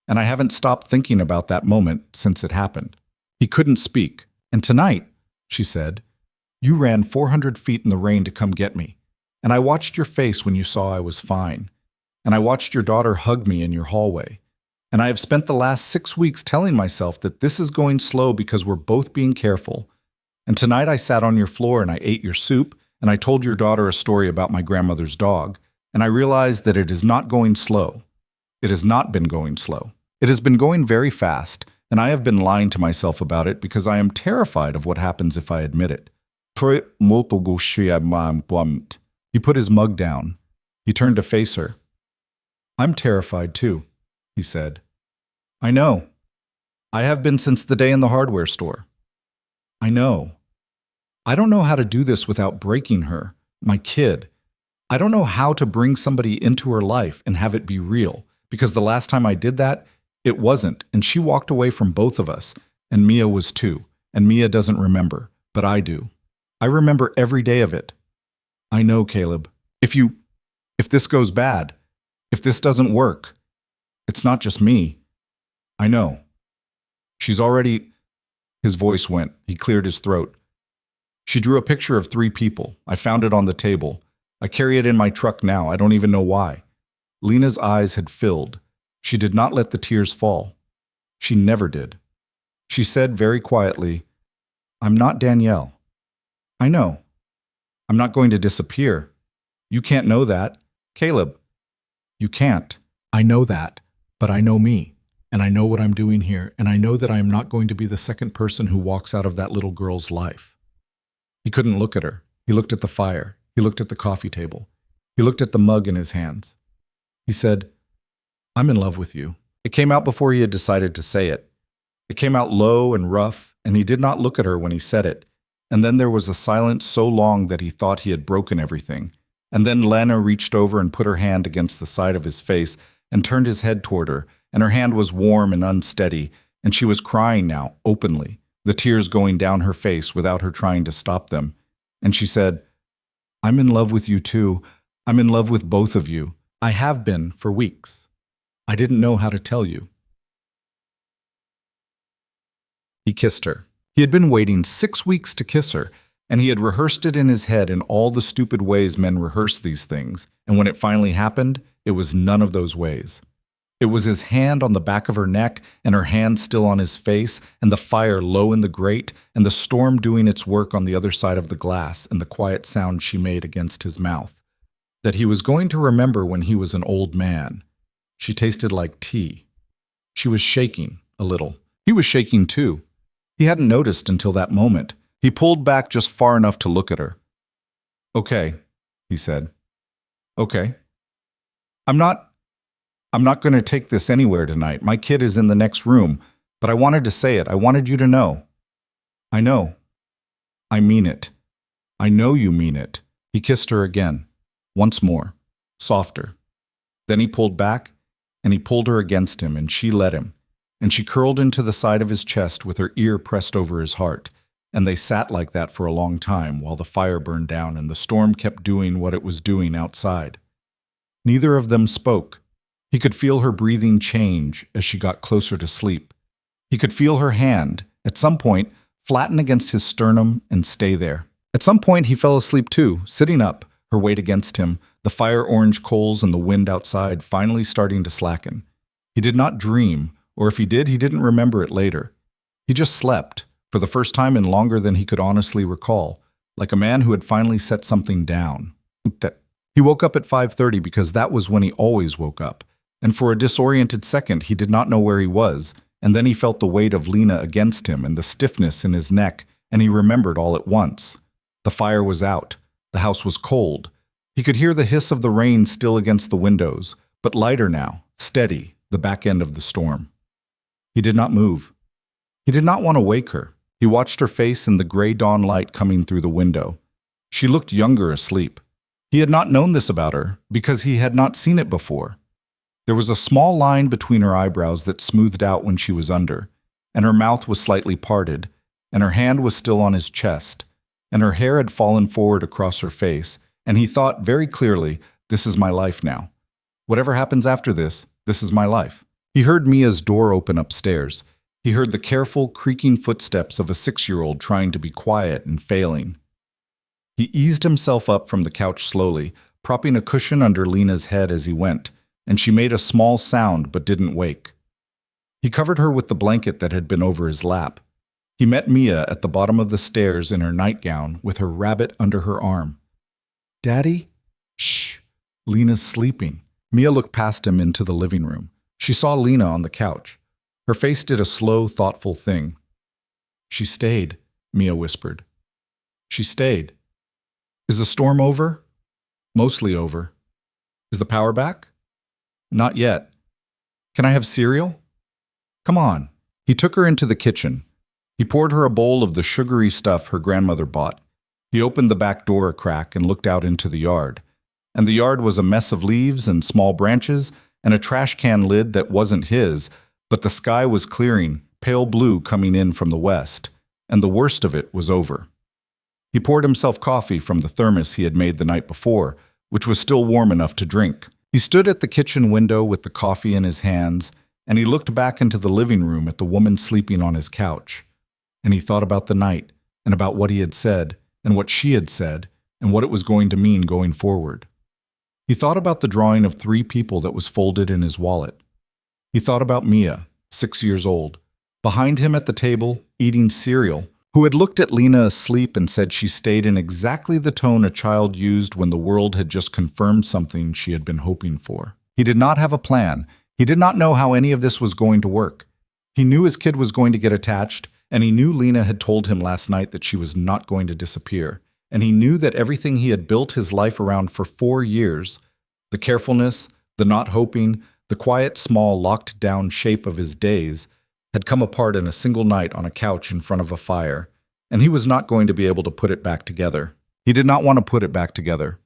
S1: And I haven't stopped thinking about that moment since it happened." He couldn't speak. "And tonight," she said, "you ran 400 feet in the rain to come get me. And I watched your face when you saw I was fine. And I watched your daughter hug me in your hallway. And I have spent the last 6 weeks telling myself that this is going slow because we're both being careful. And tonight I sat on your floor and I ate your soup, and I told your daughter a story about my grandmother's dog, and I realized that it is not going slow. It has not been going slow. It has been going very fast, and I have been lying to myself about it because I am terrified of what happens if I admit it." He put his mug down. He turned to face her. "I'm terrified too," he said. "I know. I have been since the day in the hardware store." "I know. I don't know how to do this without breaking her, my kid. I don't know how to bring somebody into her life and have it be real, because the last time I did that, it wasn't, and she walked away from both of us, and Mia was too, and Mia doesn't remember, but I do. I remember every day of it. I know, Caleb. If this goes bad, if this doesn't work, it's not just me. I know. She's already..." His voice went. He cleared his throat. "She drew a picture of 3 people. I found it on the table. I carry it in my truck now. I don't even know why." Lena's eyes had filled. She did not let the tears fall. She never did. She said very quietly, "I'm not Danielle. I know. I'm not going to disappear. You can't know that. Caleb, you can't. I know that, but I know me, and I know what I'm doing here, and I know that I am not going to be the second person who walks out of that little girl's life." He couldn't look at her. He looked at the fire. He looked at the coffee table. He looked at the mug in his hands. He said, I'm in love with you. It came out before he had decided to say it. It came out low and rough, and he did not look at her when he said it. And then there was a silence so long that he thought he had broken everything. And then Lena reached over and put her hand against the side of his face and turned his head toward her, and her hand was warm and unsteady, and she was crying now, openly, the tears going down her face without her trying to stop them. And she said, I'm in love with you too. I'm in love with both of you. I have been for weeks. I didn't know how to tell you. He kissed her. He had been waiting 6 weeks to kiss her, and he had rehearsed it in his head in all the stupid ways men rehearse these things, and when it finally happened, it was none of those ways. It was his hand on the back of her neck, and her hand still on his face, and the fire low in the grate, and the storm doing its work on the other side of the glass, and the quiet sound she made against his mouth. That he was going to remember when he was an old man. She tasted like tea. She was shaking, a little. He was shaking too. He hadn't noticed until that moment. He pulled back just far enough to look at her. Okay, he said. Okay. I'm not going to take this anywhere tonight. My kid is in the next room, but I wanted to say it. I wanted you to know. I know. I mean it. I know you mean it. He kissed her again, once more, softer. Then he pulled back, and he pulled her against him, and she let him. And she curled into the side of his chest with her ear pressed over his heart, and they sat like that for a long time while the fire burned down and the storm kept doing what it was doing outside. Neither of them spoke. He could feel her breathing change as she got closer to sleep. He could feel her hand, at some point, flatten against his sternum and stay there. At some point he fell asleep too, sitting up, her weight against him, the fire-orange coals and the wind outside finally starting to slacken. He did not dream, or if he did, he didn't remember it later. He just slept, for the first time in longer than he could honestly recall, like a man who had finally set something down. He woke up at 5:30 because that was when he always woke up, and for a disoriented second he did not know where he was, and then he felt the weight of Lena against him and the stiffness in his neck, and he remembered all at once. The fire was out. The house was cold. He could hear the hiss of the rain still against the windows, but lighter now, steady, the back end of the storm. He did not move. He did not want to wake her. He watched her face in the gray dawn light coming through the window. She looked younger asleep. He had not known this about her because he had not seen it before. There was a small line between her eyebrows that smoothed out when she was under, and her mouth was slightly parted, and her hand was still on his chest, and her hair had fallen forward across her face, and he thought very clearly, this is my life now. Whatever happens after this, this is my life. He heard Mia's door open upstairs. He heard the careful, creaking footsteps of a 6-year-old trying to be quiet and failing. He eased himself up from the couch slowly, propping a cushion under Lena's head as he went, and she made a small sound but didn't wake. He covered her with the blanket that had been over his lap. He met Mia at the bottom of the stairs in her nightgown with her rabbit under her arm. Daddy? Shh. Lena's sleeping. Mia looked past him into the living room. She saw Lena on the couch. Her face did a slow, thoughtful thing. She stayed, Mia whispered. She stayed. Is the storm over? Mostly over. Is the power back? Not yet. Can I have cereal? Come on. He took her into the kitchen. He poured her a bowl of the sugary stuff her grandmother bought. He opened the back door a crack and looked out into the yard. And the yard was a mess of leaves and small branches and a trash can lid that wasn't his, but the sky was clearing, pale blue coming in from the west, and the worst of it was over. He poured himself coffee from the thermos he had made the night before, which was still warm enough to drink. He stood at the kitchen window with the coffee in his hands, and he looked back into the living room at the woman sleeping on his couch. And he thought about the night, and about what he had said, and what she had said, and what it was going to mean going forward. He thought about the drawing of 3 people that was folded in his wallet. He thought about Mia, 6 years old, behind him at the table, eating cereal, who had looked at Lena asleep and said she stayed in exactly the tone a child used when the world had just confirmed something she had been hoping for. He did not have a plan. He did not know how any of this was going to work. He knew his kid was going to get attached, and he knew Lena had told him last night that she was not going to disappear. And he knew that everything he had built his life around for 4 years, the carefulness, the not hoping, the quiet, small, locked-down shape of his days, had come apart in a single night on a couch in front of a fire, and he was not going to be able to put it back together. He did not want to put it back together.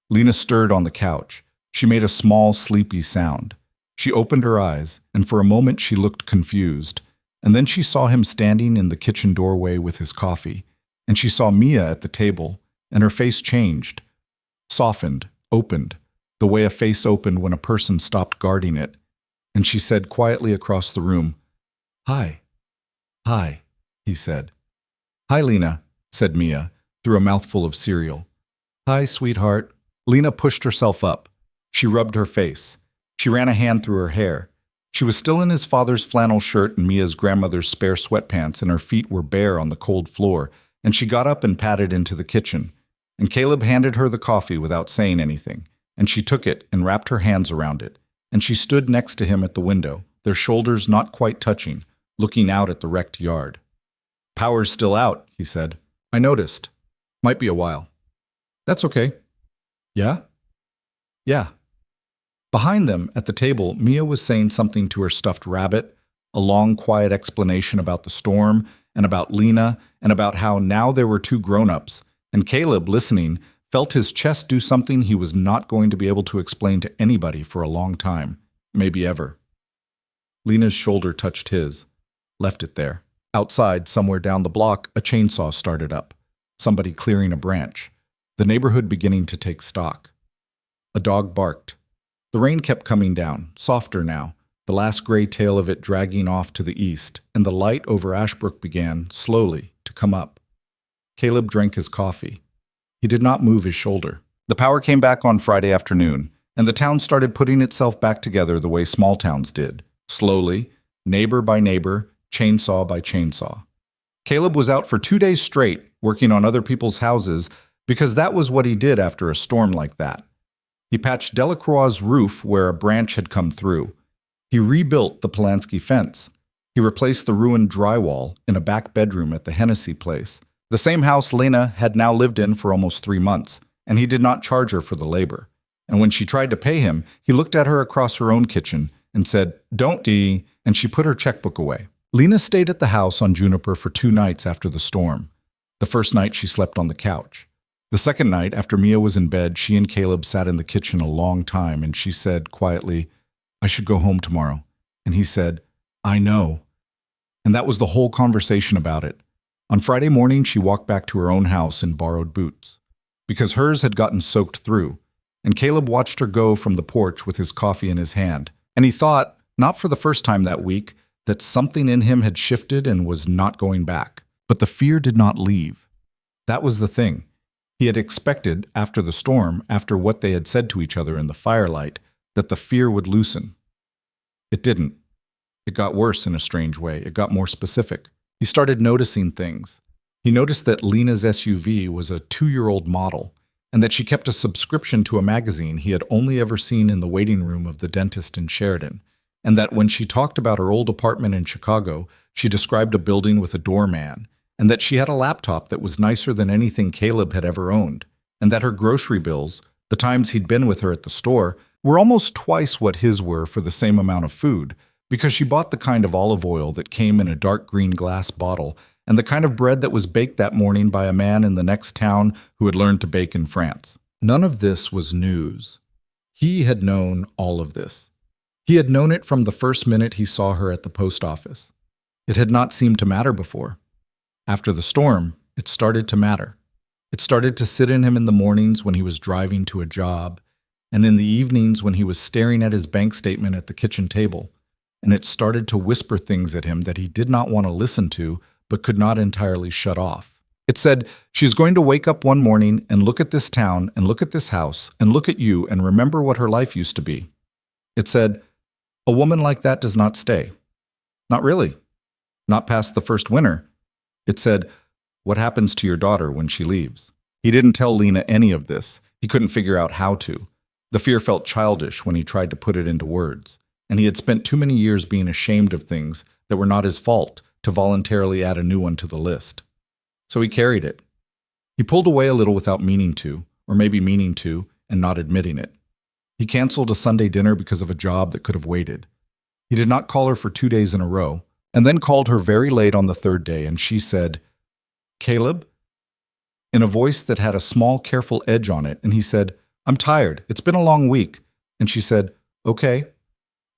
S1: Lena stirred on the couch. She made a small, sleepy sound. She opened her eyes, and for a moment she looked confused. And then she saw him standing in the kitchen doorway with his coffee, and she saw Mia at the table, and her face changed, softened, opened, the way a face opened when a person stopped guarding it. And she said quietly across the room, "Hi." "Hi," he said. "Hi, Lena," said Mia, through a mouthful of cereal. "Hi, sweetheart." Lena pushed herself up. She rubbed her face. She ran a hand through her hair. She was still in his father's flannel shirt and Mia's grandmother's spare sweatpants, and her feet were bare on the cold floor, and she got up and padded into the kitchen. And Caleb handed her the coffee without saying anything, and she took it and wrapped her hands around it. And she stood next to him at the window, their shoulders not quite touching, looking out at the wrecked yard. "Power's still out," he said. "I noticed. Might be a while." "That's okay." "Yeah?" "Yeah." Behind them, at the table, Mia was saying something to her stuffed rabbit, a long, quiet explanation about the storm, and about Lena, and about how now there were two grown-ups, and Caleb, listening, felt his chest do something he was not going to be able to explain to anybody for a long time, maybe ever. Lena's shoulder touched his, left it there. Outside, somewhere down the block, a chainsaw started up, somebody clearing a branch, the neighborhood beginning to take stock. A dog barked. The rain kept coming down, softer now, the last gray tail of it dragging off to the east, and the light over Ashbrook began, slowly, to come up. Caleb drank his coffee. He did not move his shoulder. The power came back on Friday afternoon, and the town started putting itself back together the way small towns did, slowly, neighbor by neighbor, chainsaw by chainsaw. Caleb was out for 2 days straight, working on other people's houses, because that was what he did after a storm like that. He patched Delacroix's roof where a branch had come through. He rebuilt the Polanski fence. He replaced the ruined drywall in a back bedroom at the Hennessy place, the same house Lena had now lived in for almost 3 months, and he did not charge her for the labor. And when she tried to pay him, he looked at her across her own kitchen and said, "Don't dee," and she put her checkbook away. Lena stayed at the house on Juniper for 2 nights after the storm. The first night she slept on the couch. The second night, after Mia was in bed, she and Caleb sat in the kitchen a long time, and she said quietly, "I should go home tomorrow." And he said, "I know." And that was the whole conversation about it. On Friday morning, she walked back to her own house in borrowed boots, because hers had gotten soaked through, and Caleb watched her go from the porch with his coffee in his hand, and he thought, not for the first time that week, that something in him had shifted and was not going back. But the fear did not leave. That was the thing. He had expected, after the storm, after what they had said to each other in the firelight, that the fear would loosen. It didn't. It got worse in a strange way. It got more specific. He started noticing things. He noticed that Lena's SUV was a 2-year-old model, and that she kept a subscription to a magazine he had only ever seen in the waiting room of the dentist in Sheridan, and that when she talked about her old apartment in Chicago, she described a building with a doorman, and that she had a laptop that was nicer than anything Caleb had ever owned, and that her grocery bills, the times he'd been with her at the store, were almost twice what his were for the same amount of food, because she bought the kind of olive oil that came in a dark green glass bottle, and the kind of bread that was baked that morning by a man in the next town who had learned to bake in France. None of this was news. He had known all of this. He had known it from the first minute he saw her at the post office. It had not seemed to matter before. After the storm, it started to matter. It started to sit in him in the mornings when he was driving to a job, and in the evenings when he was staring at his bank statement at the kitchen table, and it started to whisper things at him that he did not want to listen to, but could not entirely shut off. It said, "She's going to wake up one morning and look at this town and look at this house and look at you and remember what her life used to be." It said, "A woman like that does not stay. Not really. Not past the first winter." It said, "What happens to your daughter when she leaves?" He didn't tell Lena any of this. He couldn't figure out how to. The fear felt childish when he tried to put it into words, and he had spent too many years being ashamed of things that were not his fault to voluntarily add a new one to the list. So he carried it. He pulled away a little without meaning to, or maybe meaning to, and not admitting it. He canceled a Sunday dinner because of a job that could have waited. He did not call her for 2 days in a row, and then called her very late on the third day, and she said, "Caleb?" in a voice that had a small, careful edge on it, and he said, "I'm tired. It's been a long week." And she said, "Okay."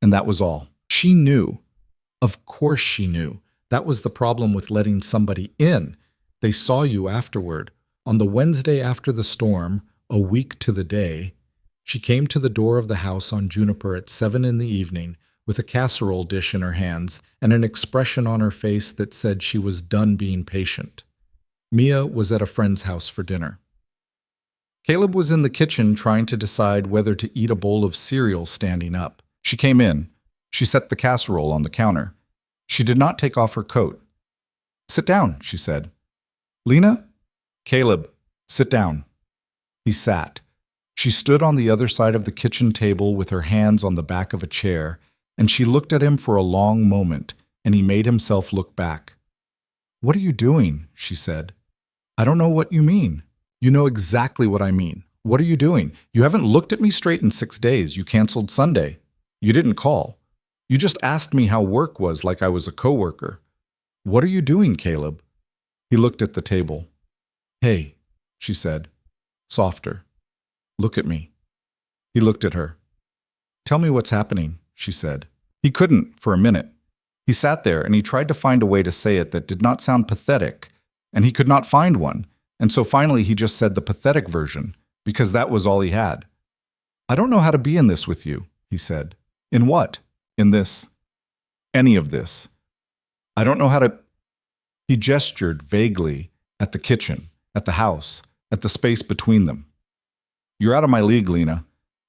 S1: And that was all. She knew. Of course she knew. That was the problem with letting somebody in. They saw you afterward. On the Wednesday after the storm, a week to the day, she came to the door of the house on Juniper at 7 in the evening with a casserole dish in her hands and an expression on her face that said she was done being patient. Mia was at a friend's house for dinner. Caleb was in the kitchen trying to decide whether to eat a bowl of cereal standing up. She came in. She set the casserole on the counter. She did not take off her coat. "Sit down," she said. "Lena?" "Caleb, sit down." He sat. She stood on the other side of the kitchen table with her hands on the back of a chair, and she looked at him for a long moment, and he made himself look back. "What are you doing?" she said. "I don't know what you mean." "You know exactly what I mean. What are you doing? You haven't looked at me straight in 6 days. You canceled Sunday. You didn't call. You just asked me how work was like I was a coworker. What are you doing, Caleb?" He looked at the table. "Hey," she said, softer. "Look at me." He looked at her. "Tell me what's happening," she said. He couldn't for a minute. He sat there and he tried to find a way to say it that did not sound pathetic, and he could not find one, and so finally he just said the pathetic version, because that was all he had. "I don't know how to be in this with you," he said. "In what? In this? Any of this. I don't know how to—" He gestured vaguely at the kitchen, at the house, at the space between them. "You're out of my league, Lena.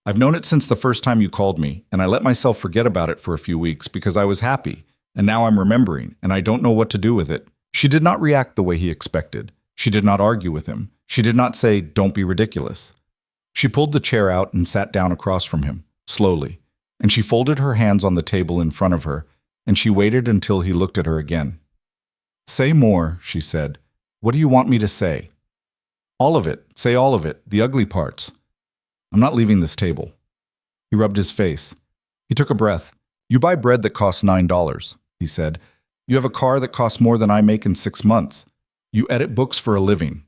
S1: I've known it since the first time you called me, and I let myself forget about it for a few weeks because I was happy, and now I'm remembering, and I don't know what to do with it." She did not react the way he expected. She did not argue with him. She did not say, "Don't be ridiculous." She pulled the chair out and sat down across from him, slowly, and she folded her hands on the table in front of her, and she waited until he looked at her again. "Say more," she said. "What do you want me to say?" "All of it. Say all of it. The ugly parts." "I'm not leaving this table." He rubbed his face. He took a breath. "You buy bread that costs $9, he said. "You have a car that costs more than I make in 6 months. You edit books for a living.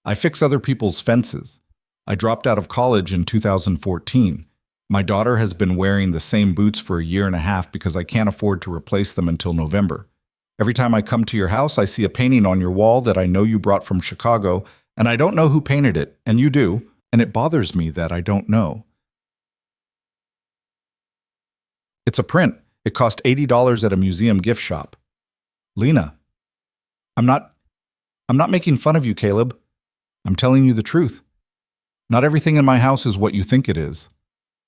S1: I fix other people's fences. I dropped out of college in 2014. My daughter has been wearing the same boots for a year and a half because I can't afford to replace them until November. Every time I come to your house, I see a painting on your wall that I know you brought from Chicago, and I don't know who painted it, and you do, and it bothers me that I don't know. It's a print. It cost $80 at a museum gift shop." "Lena, I'm not making fun of you, Caleb. I'm telling you the truth. Not everything in my house is what you think it is.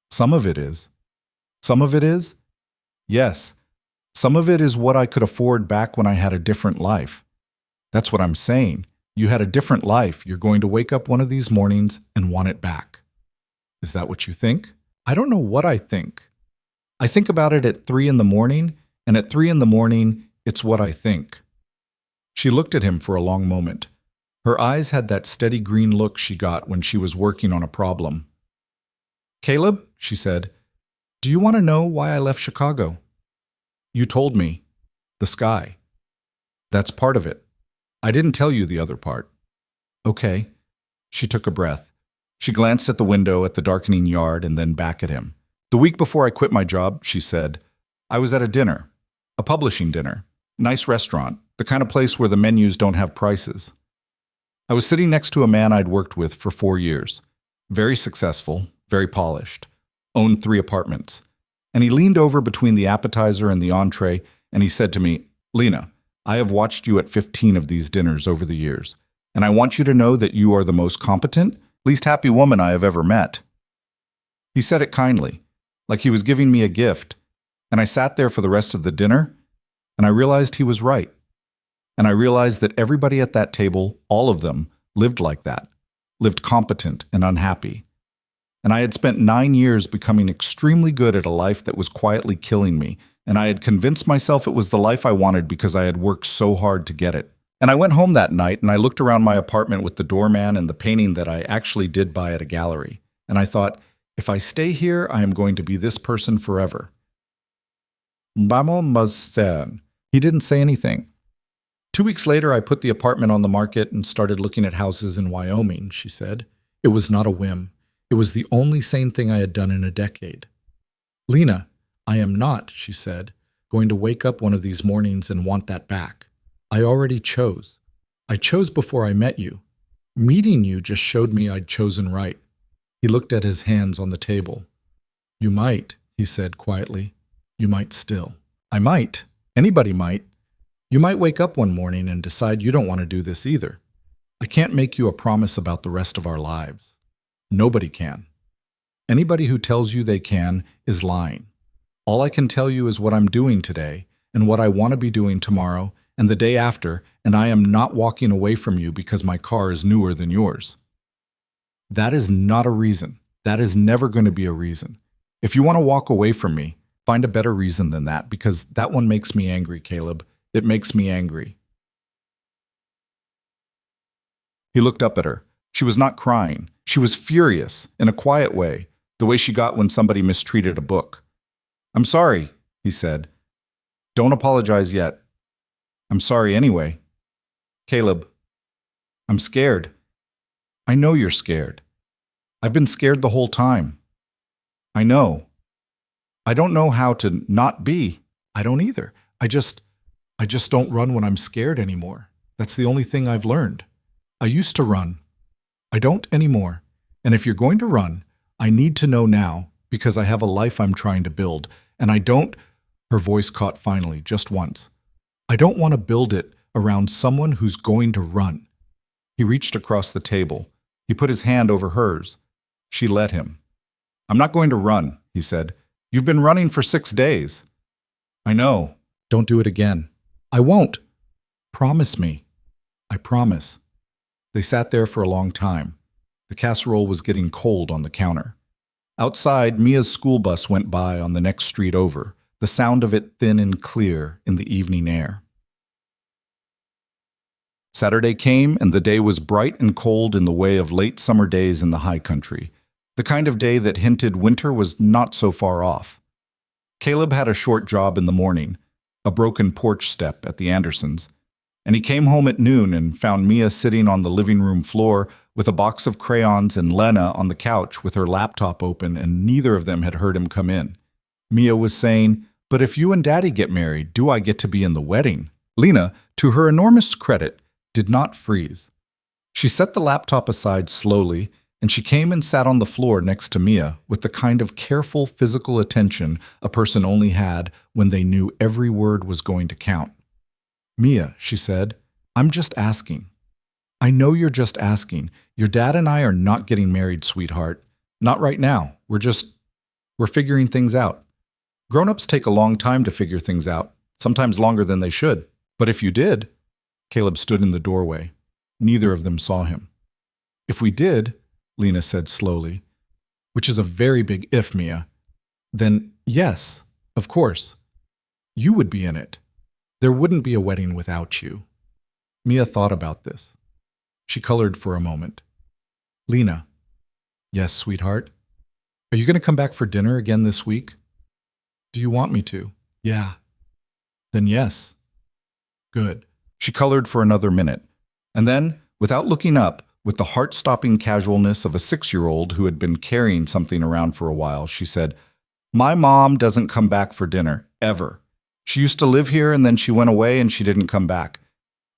S1: Some of it is." "Some of it is?" "Yes. Some of it is what I could afford back when I had a different life." "That's what I'm saying. You had a different life. You're going to wake up one of these mornings and want it back." "Is that what you think?" "I don't know what I think. I think about it at 3 in the morning, and at 3 in the morning, it's what I think." She looked at him for a long moment. Her eyes had that steady green look she got when she was working on a problem. "Caleb," she said, "do you want to know why I left Chicago?" "You told me. The sky. That's part of it. I didn't tell you the other part." "Okay." She took a breath. She glanced at the window, at the darkening yard, and then back at him. "The week before I quit my job," she said, "I was at a dinner. A publishing dinner. Nice restaurant. The kind of place where the menus don't have prices. I was sitting next to a man I'd worked with for 4 years. Very successful, very polished. Owned 3 apartments. And he leaned over between the appetizer and the entree, and he said to me, "Lena, I have watched you at 15 of these dinners over the years, and I want you to know that you are the most competent, least happy woman I have ever met." He said it kindly, like he was giving me a gift, and I sat there for the rest of the dinner, and I realized he was right. And I realized that everybody at that table, all of them, lived like that, lived competent and unhappy. And I had spent 9 years becoming extremely good at a life that was quietly killing me, and I had convinced myself it was the life I wanted because I had worked so hard to get it. And I went home that night and I looked around my apartment with the doorman and the painting that I actually did buy at a gallery. And I thought, If I stay here, I am going to be this person forever. Vamos ser. He didn't say anything. 2 weeks later, I put the apartment on the market and started looking at houses in Wyoming, she said. It was not a whim. It was the only sane thing I had done in a decade. Lena, I am not, she said, going to wake up one of these mornings and want that back. I already chose. I chose before I met you. Meeting you just showed me I'd chosen right. He looked at his hands on the table. You might, he said quietly. You might still. I might. Anybody might. You might wake up one morning and decide you don't want to do this either. I can't make you a promise about the rest of our lives. Nobody can. Anybody who tells you they can is lying. All I can tell you is what I'm doing today and what I want to be doing tomorrow and the day after, and I am not walking away from you because my car is newer than yours. That is not a reason. That is never going to be a reason. If you want to walk away from me, find a better reason than that, because that one makes me angry, Caleb. It makes me angry. He looked up at her. She was not crying. She was furious, in a quiet way, the way she got when somebody mistreated a book. I'm sorry, he said. Don't apologize yet. I'm sorry anyway. Caleb, I'm scared. I know you're scared. I've been scared the whole time. I know. I don't know how to not be. I don't either. I just don't run when I'm scared anymore. That's the only thing I've learned. I used to run. I don't anymore. And if you're going to run, I need to know now, because I have a life I'm trying to build. And I don't, her voice caught finally, just once. I don't want to build it around someone who's going to run. He reached across the table. He put his hand over hers. She let him. I'm not going to run, he said. You've been running for 6 days. I know. Don't do it again. I won't. Promise me. I promise. They sat there for a long time. The casserole was getting cold on the counter. Outside, Mia's school bus went by on the next street over, the sound of it thin and clear in the evening air. Saturday came, and the day was bright and cold in the way of late summer days in the high country, the kind of day that hinted winter was not so far off. Caleb had a short job in the morning, a broken porch step at the Andersons, and he came home at noon and found Mia sitting on the living room floor with a box of crayons and Lena on the couch with her laptop open, and neither of them had heard him come in. Mia was saying, "But if you and Daddy get married, do I get to be in the wedding?" Lena, to her enormous credit, did not freeze. She set the laptop aside slowly, and she came and sat on the floor next to Mia with the kind of careful physical attention a person only had when they knew every word was going to count. Mia, she said, I'm just asking. I know you're just asking. Your dad and I are not getting married, sweetheart. Not right now. We're figuring things out. Grown-ups take a long time to figure things out, sometimes longer than they should. But if you did, Caleb stood in the doorway. Neither of them saw him. If we did, Lena said slowly, which is a very big if, Mia, then yes, of course. You would be in it. There wouldn't be a wedding without you. Mia thought about this. She colored for a moment. Lena. Yes, sweetheart. Are you going to come back for dinner again this week? Do you want me to? Yeah. Then yes. Good. She colored for another minute. And then, without looking up, with the heart-stopping casualness of a 6-year-old who had been carrying something around for a while, she said, My mom doesn't come back for dinner, ever. She used to live here and then she went away and she didn't come back.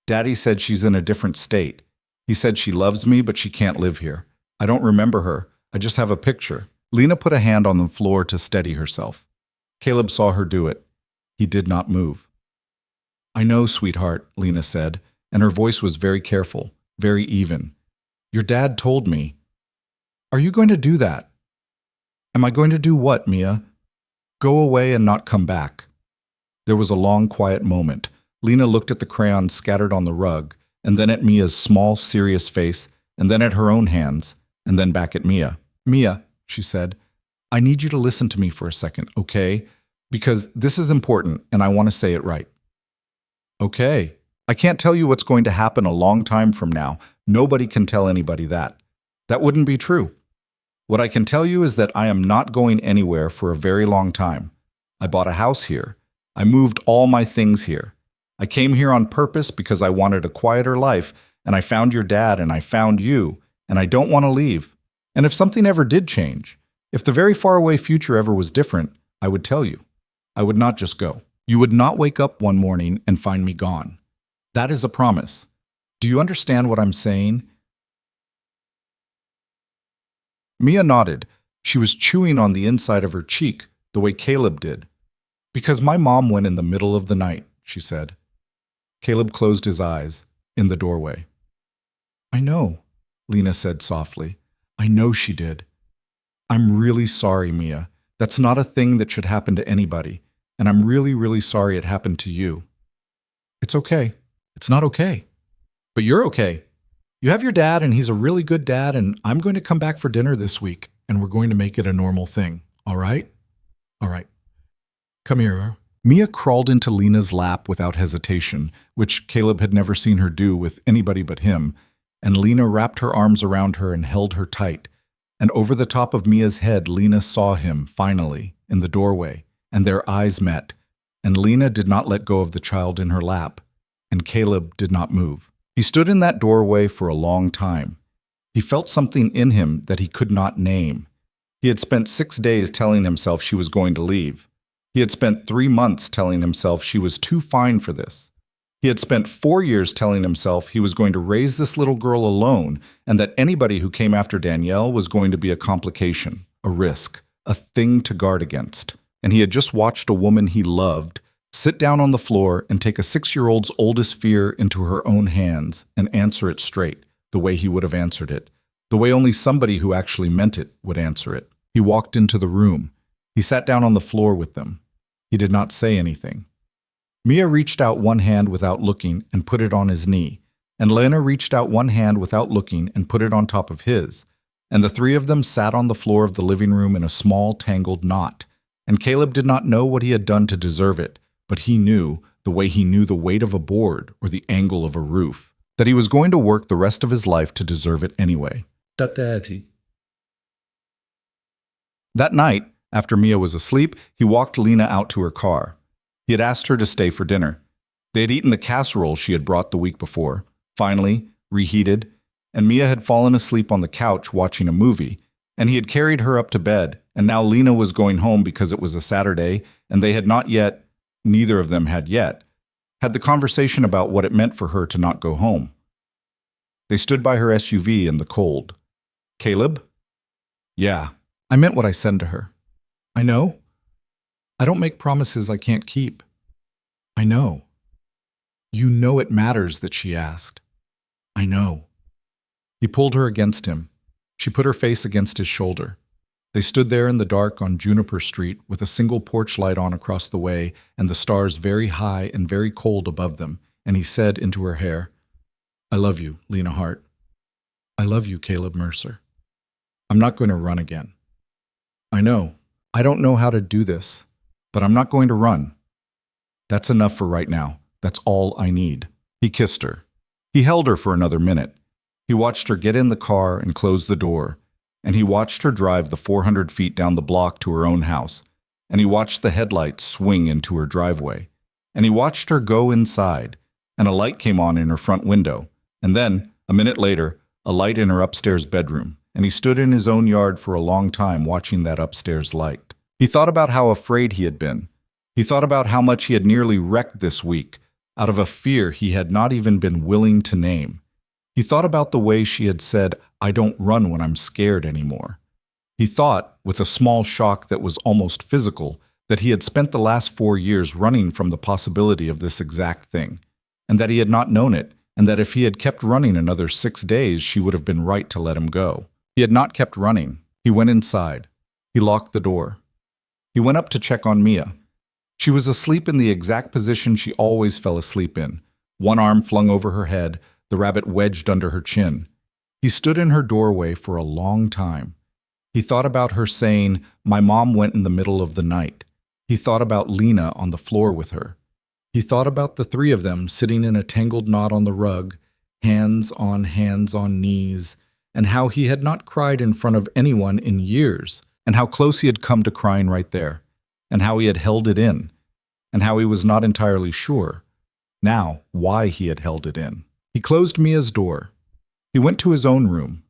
S1: Daddy said she's in a different state. He said she loves me, but she can't live here. I don't remember her. I just have a picture. Lena put a hand on the floor to steady herself. Caleb saw her do it. He did not move. I know, sweetheart, Lena said, and her voice was very careful, very even. Your dad told me. Are you going to do that? Am I going to do what, Mia? Go away and not come back. There was a long, quiet moment. Lena looked at the crayons scattered on the rug, and then at Mia's small, serious face, and then at her own hands, and then back at Mia. Mia, she said, I need you to listen to me for a second, okay? Because this is important, and I want to say it right. Okay. I can't tell you what's going to happen a long time from now. Nobody can tell anybody that. That wouldn't be true. What I can tell you is that I am not going anywhere for a very long time. I bought a house here. I moved all my things here. I came here on purpose because I wanted a quieter life, and I found your dad and I found you, and I don't want to leave. And if something ever did change, if the very far away future ever was different, I would tell you. I would not just go. You would not wake up one morning and find me gone. That is a promise. Do you understand what I'm saying? Mia nodded. She was chewing on the inside of her cheek, the way Caleb did. Because my mom went in the middle of the night, she said. Caleb closed his eyes, in the doorway. I know, Lena said softly. I know she did. I'm really sorry, Mia. That's not a thing that should happen to anybody, and I'm really, really sorry it happened to you. It's okay. It's not okay. But you're okay. You have your dad, and he's a really good dad, and I'm going to come back for dinner this week, and we're going to make it a normal thing, all right? All right. Come here. Mia crawled into Lena's lap without hesitation, which Caleb had never seen her do with anybody but him, and Lena wrapped her arms around her and held her tight. And over the top of Mia's head, Lena saw him, finally, in the doorway, and their eyes met, and Lena did not let go of the child in her lap, and Caleb did not move. He stood in that doorway for a long time. He felt something in him that he could not name. He had spent 6 days telling himself she was going to leave. He had spent 3 months telling himself she was too fine for this. He had spent 4 years telling himself he was going to raise this little girl alone and that anybody who came after Danielle was going to be a complication, a risk, a thing to guard against. And he had just watched a woman he loved sit down on the floor and take a 6-year-old's oldest fear into her own hands and answer it straight, the way he would have answered it, the way only somebody who actually meant it would answer it. He walked into the room. He sat down on the floor with them. He did not say anything. Mia reached out one hand without looking and put it on his knee, and Lena reached out one hand without looking and put it on top of his, and the three of them sat on the floor of the living room in a small, tangled knot, and Caleb did not know what he had done to deserve it, but he knew, the way he knew the weight of a board or the angle of a roof, that he was going to work the rest of his life to deserve it anyway. That night, after Mia was asleep, he walked Lena out to her car. He had asked her to stay for dinner. They had eaten the casserole she had brought the week before, finally, reheated, and Mia had fallen asleep on the couch watching a movie, and he had carried her up to bed, and now Lena was going home because it was a Saturday, and they had not yet, neither of them had yet, had the conversation about what it meant for her to not go home. They stood by her SUV in the cold. Caleb? Yeah, I meant what I said to her. I know. I don't make promises I can't keep. I know. You know it matters that she asked. I know. He pulled her against him. She put her face against his shoulder. They stood there in the dark on Juniper Street with a single porch light on across the way and the stars very high and very cold above them, and he said into her hair, I love you, Lena Hart. I love you, Caleb Mercer. I'm not going to run again. I know. I don't know how to do this, but I'm not going to run. That's enough for right now. That's all I need. He kissed her. He held her for another minute. He watched her get in the car and close the door, and he watched her drive the 400 feet down the block to her own house, and he watched the headlights swing into her driveway, and he watched her go inside, and a light came on in her front window, and then, a minute later, a light in her upstairs bedroom, and he stood in his own yard for a long time watching that upstairs light. He thought about how afraid he had been. He thought about how much he had nearly wrecked this week, out of a fear he had not even been willing to name. He thought about the way she had said, I don't run when I'm scared anymore. He thought, with a small shock that was almost physical, that he had spent the last 4 years running from the possibility of this exact thing, and that he had not known it, and that if he had kept running another 6 days, she would have been right to let him go. He had not kept running. He went inside. He locked the door. He went up to check on Mia. She was asleep in the exact position she always fell asleep in, one arm flung over her head, the rabbit wedged under her chin. He stood in her doorway for a long time. He thought about her saying, my mom went in the middle of the night. He thought about Lena on the floor with her. He thought about the three of them sitting in a tangled knot on the rug, hands on knees, and how he had not cried in front of anyone in years, and how close he had come to crying right there, and how he had held it in, and how he was not entirely sure, now, why he had held it in. He closed Mia's door. He went to his own room.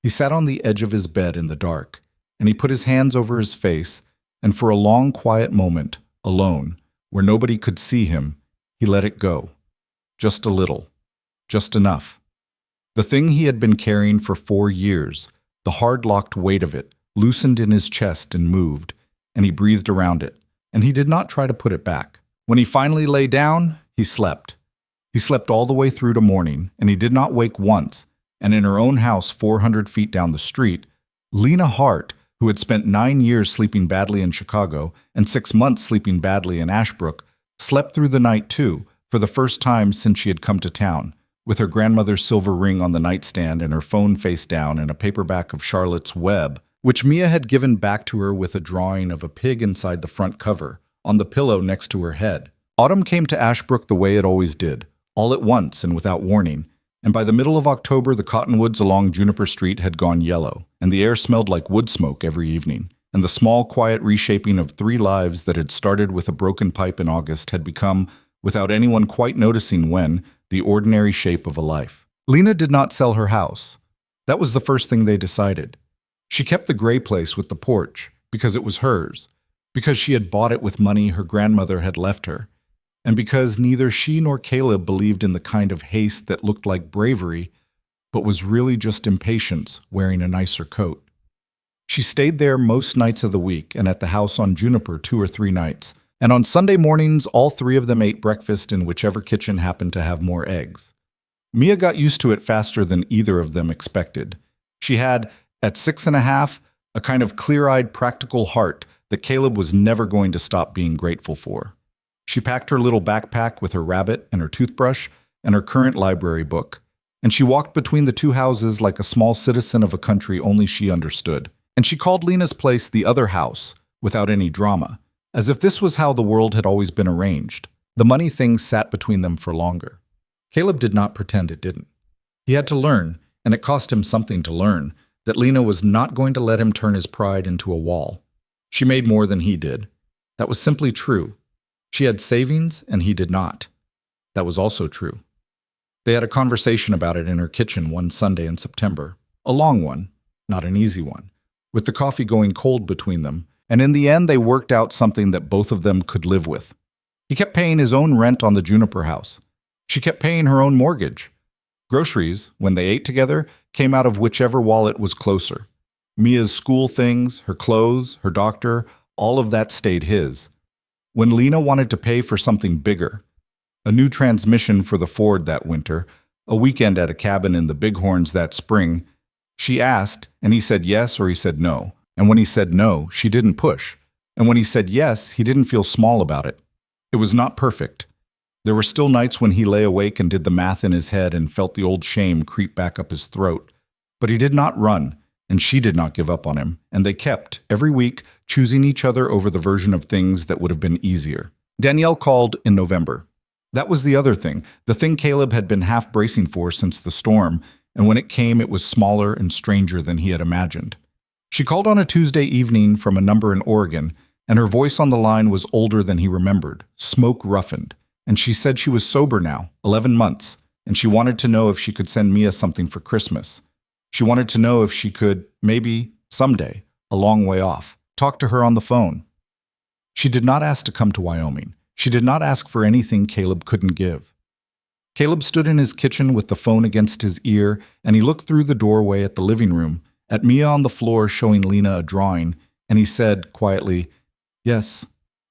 S1: He sat on the edge of his bed in the dark, and he put his hands over his face, and for a long, quiet moment, alone, where nobody could see him, he let it go. Just a little. Just enough. The thing he had been carrying for 4 years, the hard-locked weight of it, loosened in his chest and moved, and he breathed around it, and he did not try to put it back. When he finally lay down, he slept. He slept all the way through to morning, and he did not wake once, and in her own house 400 feet down the street, Lena Hart, who had spent 9 years sleeping badly in Chicago and 6 months sleeping badly in Ashbrook, slept through the night too, for the first time since she had come to town, with her grandmother's silver ring on the nightstand and her phone face down and a paperback of Charlotte's Web, which Mia had given back to her with a drawing of a pig inside the front cover, on the pillow next to her head. Autumn came to Ashbrook the way it always did, all at once and without warning, and by the middle of October the cottonwoods along Juniper Street had gone yellow, and the air smelled like wood smoke every evening, and the small, quiet reshaping of 3 lives that had started with a broken pipe in August had become, without anyone quite noticing when, the ordinary shape of a life. Lena did not sell her house. That was the first thing they decided. She kept the gray place with the porch, because it was hers, because she had bought it with money her grandmother had left her, and because neither she nor Caleb believed in the kind of haste that looked like bravery, but was really just impatience wearing a nicer coat. She stayed there most nights of the week and at the house on Juniper 2 or 3 nights, and on Sunday mornings all 3 of them ate breakfast in whichever kitchen happened to have more eggs. Mia got used to it faster than either of them expected. She had, at 6.5, a kind of clear-eyed practical heart that Caleb was never going to stop being grateful for. She packed her little backpack with her rabbit and her toothbrush and her current library book, and she walked between the 2 houses like a small citizen of a country only she understood. And she called Lena's place the other house, without any drama, as if this was how the world had always been arranged. The money thing sat between them for longer. Caleb did not pretend it didn't. He had to learn, and it cost him something to learn, that Lena was not going to let him turn his pride into a wall. She made more than he did. That was simply true. She had savings, and he did not. That was also true. They had a conversation about it in her kitchen one Sunday in September. A long one, not an easy one, with the coffee going cold between them, and in the end they worked out something that both of them could live with. He kept paying his own rent on the Juniper house. She kept paying her own mortgage. Groceries, when they ate together, came out of whichever wallet was closer. Mia's school things, her clothes, her doctor, all of that stayed his. When Lena wanted to pay for something bigger, a new transmission for the Ford that winter, a weekend at a cabin in the Bighorns that spring, she asked, and he said yes or he said no. And when he said no, she didn't push. And when he said yes, he didn't feel small about it. It was not perfect. There were still nights when he lay awake and did the math in his head and felt the old shame creep back up his throat. But he did not run, and she did not give up on him, and they kept, every week, choosing each other over the version of things that would have been easier. Danielle called in November. That was the other thing, the thing Caleb had been half bracing for since the storm, and when it came it was smaller and stranger than he had imagined. She called on a Tuesday evening from a number in Oregon, and her voice on the line was older than he remembered, smoke-roughened, and she said she was sober now, 11 months, and she wanted to know if she could send Mia something for Christmas. She wanted to know if she could, maybe, someday, a long way off, talk to her on the phone. She did not ask to come to Wyoming. She did not ask for anything Caleb couldn't give. Caleb stood in his kitchen with the phone against his ear, and he looked through the doorway at the living room, at Mia on the floor showing Lena a drawing, and he said, quietly, "Yes,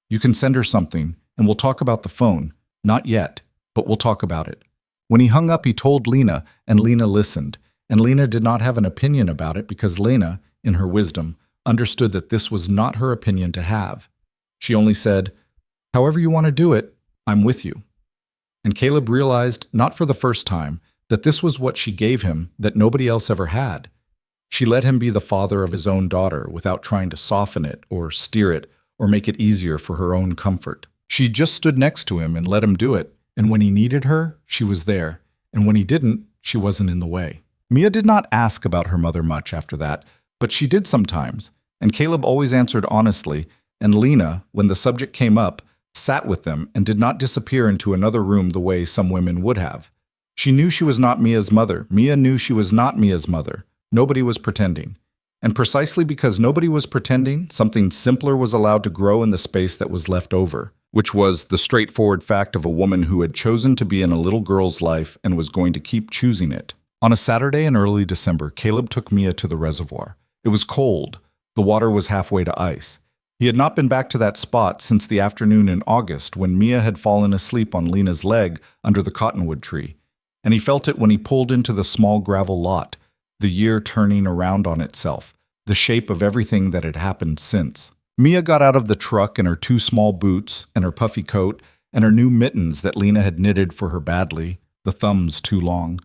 S1: you can send her something, and we'll talk about the phone. Not yet, but we'll talk about it." When he hung up, he told Lena, and Lena listened, and Lena did not have an opinion about it because Lena, in her wisdom, understood that this was not her opinion to have. She only said, "However you want to do it, I'm with you." And Caleb realized, not for the first time, that this was what she gave him that nobody else ever had. She let him be the father of his own daughter without trying to soften it or steer it or make it easier for her own comfort. She just stood next to him and let him do it, and when he needed her, she was there, and when he didn't, she wasn't in the way. Mia did not ask about her mother much after that, but she did sometimes, and Caleb always answered honestly, and Lena, when the subject came up, sat with them and did not disappear into another room the way some women would have. She knew she was not Mia's mother. Mia knew she was not Mia's mother. Nobody was pretending. And precisely because nobody was pretending, something simpler was allowed to grow in the space that was left over, which was the straightforward fact of a woman who had chosen to be in a little girl's life and was going to keep choosing it. On a Saturday in early December, Caleb took Mia to the reservoir. It was cold. The water was halfway to ice. He had not been back to that spot since the afternoon in August when Mia had fallen asleep on Lena's leg under the cottonwood tree, and he felt it when he pulled into the small gravel lot, the year turning around on itself, the shape of everything that had happened since. Mia got out of the truck in her two small boots and her puffy coat and her new mittens that Lena had knitted for her badly, the thumbs too long,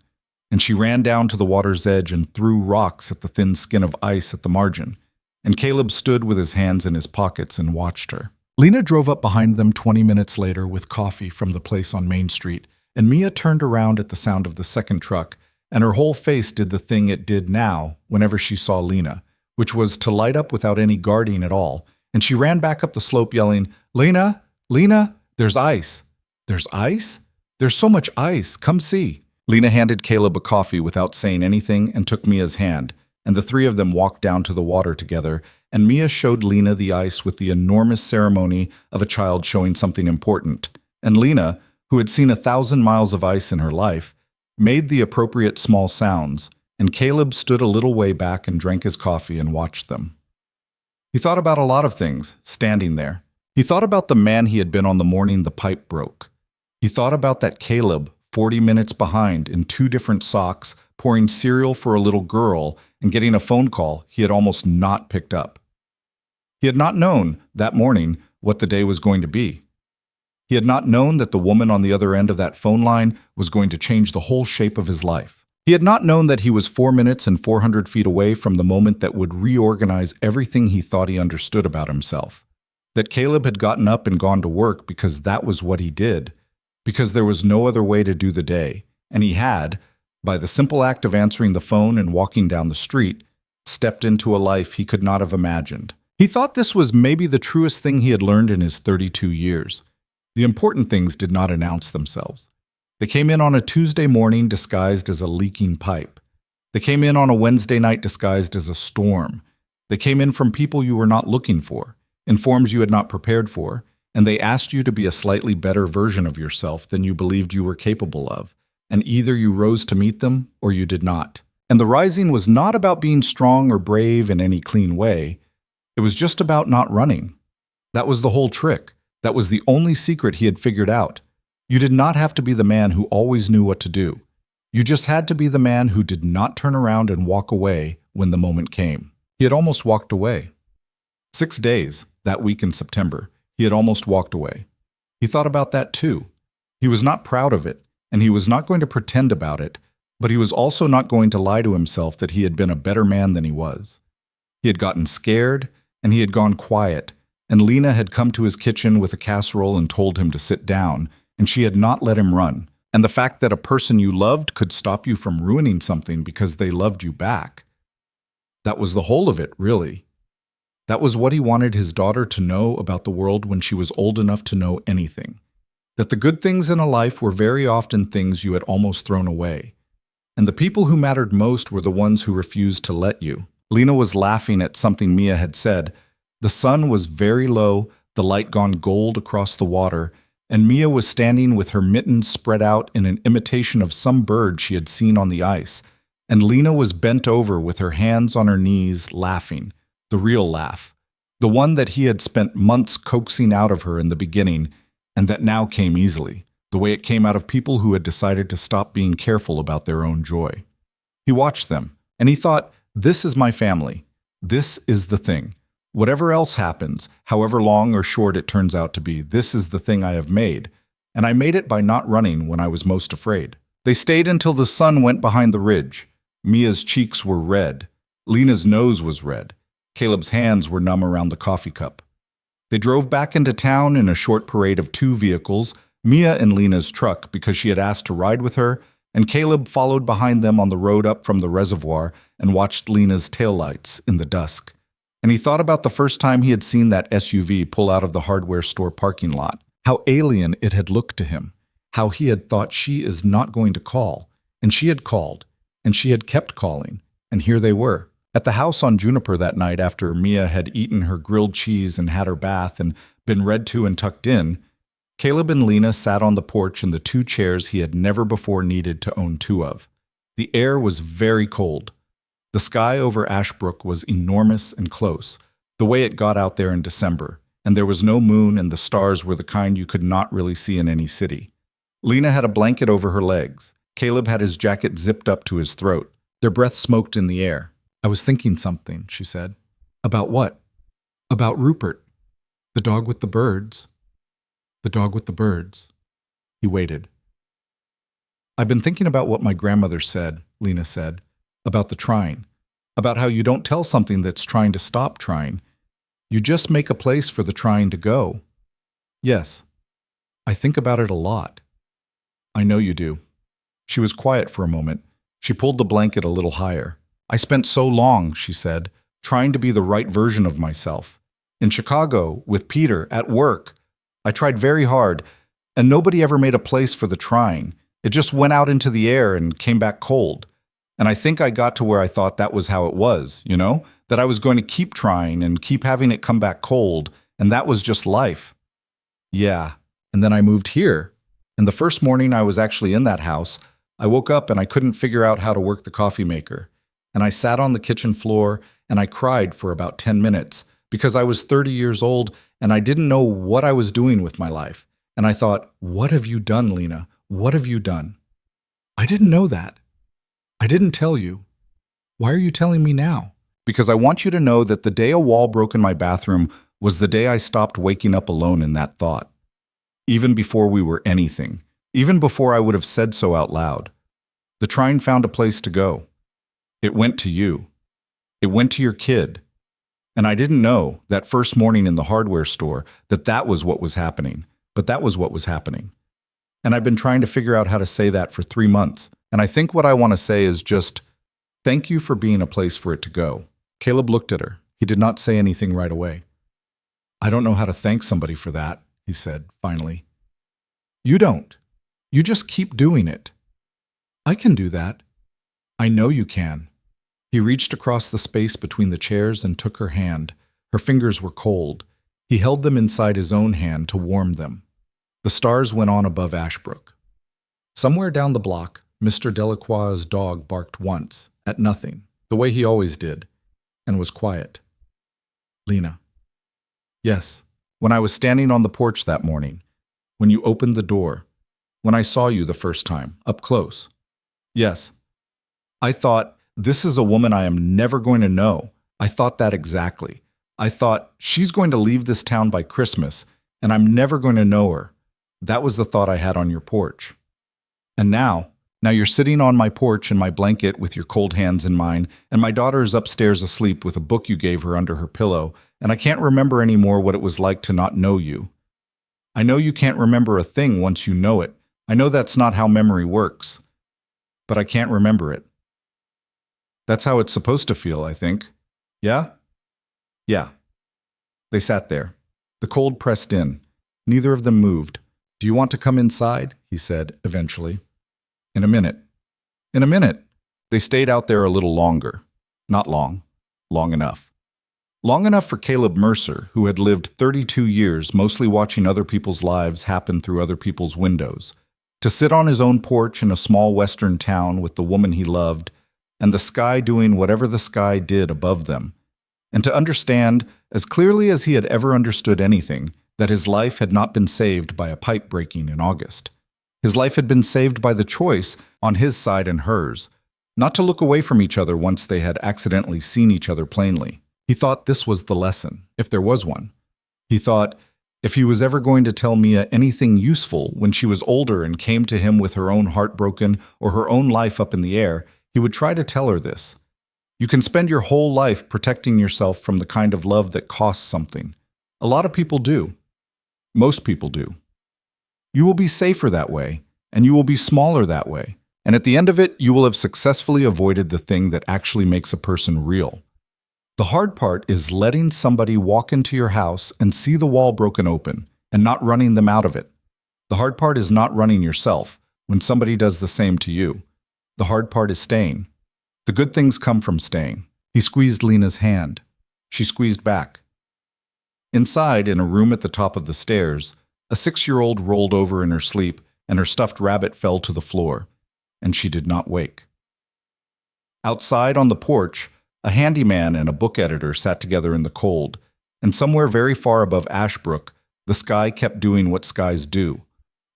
S1: and she ran down to the water's edge and threw rocks at the thin skin of ice at the margin. And Caleb stood with his hands in his pockets and watched her. Lena drove up behind them 20 minutes later with coffee from the place on Main Street, and Mia turned around at the sound of the second truck, and her whole face did the thing it did now whenever she saw Lena, which was to light up without any guarding at all, and she ran back up the slope yelling, "Lena, Lena, there's ice." "There's ice? There's so much ice, come see." Lena handed Caleb a coffee without saying anything and took Mia's hand, and the three of them walked down to the water together, and Mia showed Lena the ice with the enormous ceremony of a child showing something important. And Lena, who had seen 1,000 miles of ice in her life, made the appropriate small sounds, and Caleb stood a little way back and drank his coffee and watched them. He thought about a lot of things, standing there. He thought about the man he had been on the morning the pipe broke. He thought about that Caleb, 40 minutes behind, in 2 different socks, pouring cereal for a little girl and getting a phone call he had almost not picked up. He had not known, that morning, what the day was going to be. He had not known that the woman on the other end of that phone line was going to change the whole shape of his life. He had not known that he was 4 minutes and 400 feet away from the moment that would reorganize everything he thought he understood about himself. That Caleb had gotten up and gone to work because that was what he did, because there was no other way to do the day, and he had, by the simple act of answering the phone and walking down the street, stepped into a life he could not have imagined. He thought this was maybe the truest thing he had learned in his 32 years. The important things did not announce themselves. They came in on a Tuesday morning disguised as a leaking pipe. They came in on a Wednesday night disguised as a storm. They came in from people you were not looking for, in forms you had not prepared for, and they asked you to be a slightly better version of yourself than you believed you were capable of. And either you rose to meet them or you did not. And the rising was not about being strong or brave in any clean way. It was just about not running. That was the whole trick. That was the only secret he had figured out. You did not have to be the man who always knew what to do. You just had to be the man who did not turn around and walk away when the moment came. He had almost walked away. 6 days, that week in September, he had almost walked away. He thought about that too. He was not proud of it, and he was not going to pretend about it, but he was also not going to lie to himself that he had been a better man than he was. He had gotten scared, and he had gone quiet, and Lena had come to his kitchen with a casserole and told him to sit down, and she had not let him run. And the fact that a person you loved could stop you from ruining something because they loved you back. That was the whole of it, really. That was what he wanted his daughter to know about the world when she was old enough to know anything. That the good things in a life were very often things you had almost thrown away. And the people who mattered most were the ones who refused to let you. Lena was laughing at something Mia had said. The sun was very low, the light gone gold across the water, and Mia was standing with her mittens spread out in an imitation of some bird she had seen on the ice, and Lena was bent over with her hands on her knees, laughing, the real laugh, the one that he had spent months coaxing out of her in the beginning, and that now came easily, the way it came out of people who had decided to stop being careful about their own joy. He watched them, and he thought, this is my family. This is the thing. Whatever else happens, however long or short it turns out to be, this is the thing I have made, and I made it by not running when I was most afraid. They stayed until the sun went behind the ridge. Mia's cheeks were red. Lena's nose was red. Caleb's hands were numb around the coffee cup. They drove back into town in a short parade of 2 vehicles, Mia in Lena's truck because she had asked to ride with her, and Caleb followed behind them on the road up from the reservoir and watched Lena's taillights in the dusk. And he thought about the first time he had seen that SUV pull out of the hardware store parking lot, how alien it had looked to him, how he had thought she is not going to call, and she had called, and she had kept calling, and here they were. At the house on Juniper that night after Mia had eaten her grilled cheese and had her bath and been read to and tucked in, Caleb and Lena sat on the porch in the two chairs he had never before needed to own two of. The air was very cold. The sky over Ashbrook was enormous and close, the way it got out there in December, and there was no moon and the stars were the kind you could not really see in any city. Lena had a blanket over her legs. Caleb had his jacket zipped up to his throat. Their breath smoked in the air. "I was thinking something," she said. "About what?" "About Rupert. The dog with the birds." "The dog with the birds." He waited. "I've been thinking about what my grandmother said," Lena said, "about the trying, about how you don't tell something that's trying to stop trying. You just make a place for the trying to go." "Yes, I think about it a lot." "I know you do." She was quiet for a moment. She pulled the blanket a little higher. "I spent so long," she said, "trying to be the right version of myself. In Chicago, with Peter, at work. I tried very hard, and nobody ever made a place for the trying. It just went out into the air and came back cold. And I think I got to where I thought that was how it was, that I was going to keep trying and keep having it come back cold, and that was just life." "Yeah, and then I moved here. And the first morning I was actually in that house, I woke up and I couldn't figure out how to work the coffee maker. And I sat on the kitchen floor and I cried for about 10 minutes because I was 30 years old and I didn't know what I was doing with my life. And I thought, what have you done, Lena? What have you done?" "I didn't know that. I didn't tell you. Why are you telling me now?" "Because I want you to know that the day a wall broke in my bathroom was the day I stopped waking up alone in that thought. Even before we were anything. Even before I would have said so out loud. The trying found a place to go. It went to you. It went to your kid. And I didn't know, that first morning in the hardware store, that was what was happening. But that was what was happening. And I've been trying to figure out how to say that for 3 months. And I think what I want to say is just, thank you for being a place for it to go." Caleb looked at her. He did not say anything right away. "I don't know how to thank somebody for that," he said, finally. "You don't. You just keep doing it." "I can do that." "I know you can." He reached across the space between the chairs and took her hand. Her fingers were cold. He held them inside his own hand to warm them. The stars went on above Ashbrook. Somewhere down the block, Mr. Delacroix's dog barked once, at nothing, the way he always did, and was quiet. "Lena." "Yes, when I was standing on the porch that morning, when you opened the door, when I saw you the first time, up close. Yes. I thought, this is a woman I am never going to know. I thought that exactly. I thought, she's going to leave this town by Christmas, and I'm never going to know her. That was the thought I had on your porch. And now you're sitting on my porch in my blanket with your cold hands in mine, and my daughter is upstairs asleep with a book you gave her under her pillow, and I can't remember anymore what it was like to not know you. I know you can't remember a thing once you know it. I know that's not how memory works. But I can't remember it. That's how it's supposed to feel, I think. Yeah? Yeah." They sat there. The cold pressed in. Neither of them moved. "Do you want to come inside?" he said, eventually. "In a minute." "In a minute." They stayed out there a little longer. Not long. Long enough. Long enough for Caleb Mercer, who had lived 32 years mostly watching other people's lives happen through other people's windows, to sit on his own porch in a small western town with the woman he loved, and the sky doing whatever the sky did above them, and to understand, as clearly as he had ever understood anything, that his life had not been saved by a pipe breaking in August. His life had been saved by the choice, on his side and hers, not to look away from each other once they had accidentally seen each other plainly. He thought this was the lesson, if there was one. He thought, if he was ever going to tell Mia anything useful when she was older and came to him with her own heart broken or her own life up in the air, he would try to tell her this. You can spend your whole life protecting yourself from the kind of love that costs something. A lot of people do. Most people do. You will be safer that way, and you will be smaller that way. And at the end of it, you will have successfully avoided the thing that actually makes a person real. The hard part is letting somebody walk into your house and see the wall broken open and not running them out of it. The hard part is not running yourself when somebody does the same to you. The hard part is staying. The good things come from staying. He squeezed Lena's hand. She squeezed back. Inside, in a room at the top of the stairs, a 6-year-old rolled over in her sleep and her stuffed rabbit fell to the floor, and she did not wake. Outside on the porch, a handyman and a book editor sat together in the cold, and somewhere very far above Ashbrook, the sky kept doing what skies do,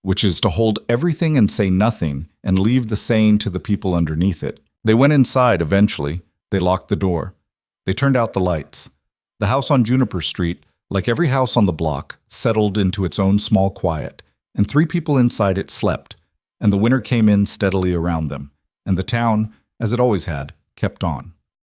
S1: which is to hold everything and say nothing and leave the saying to the people underneath it. They went inside eventually. They locked the door. They turned out the lights. The house on Juniper Street, like every house on the block, settled into its own small quiet, and 3 people inside it slept, and the winter came in steadily around them, and the town, as it always had, kept on.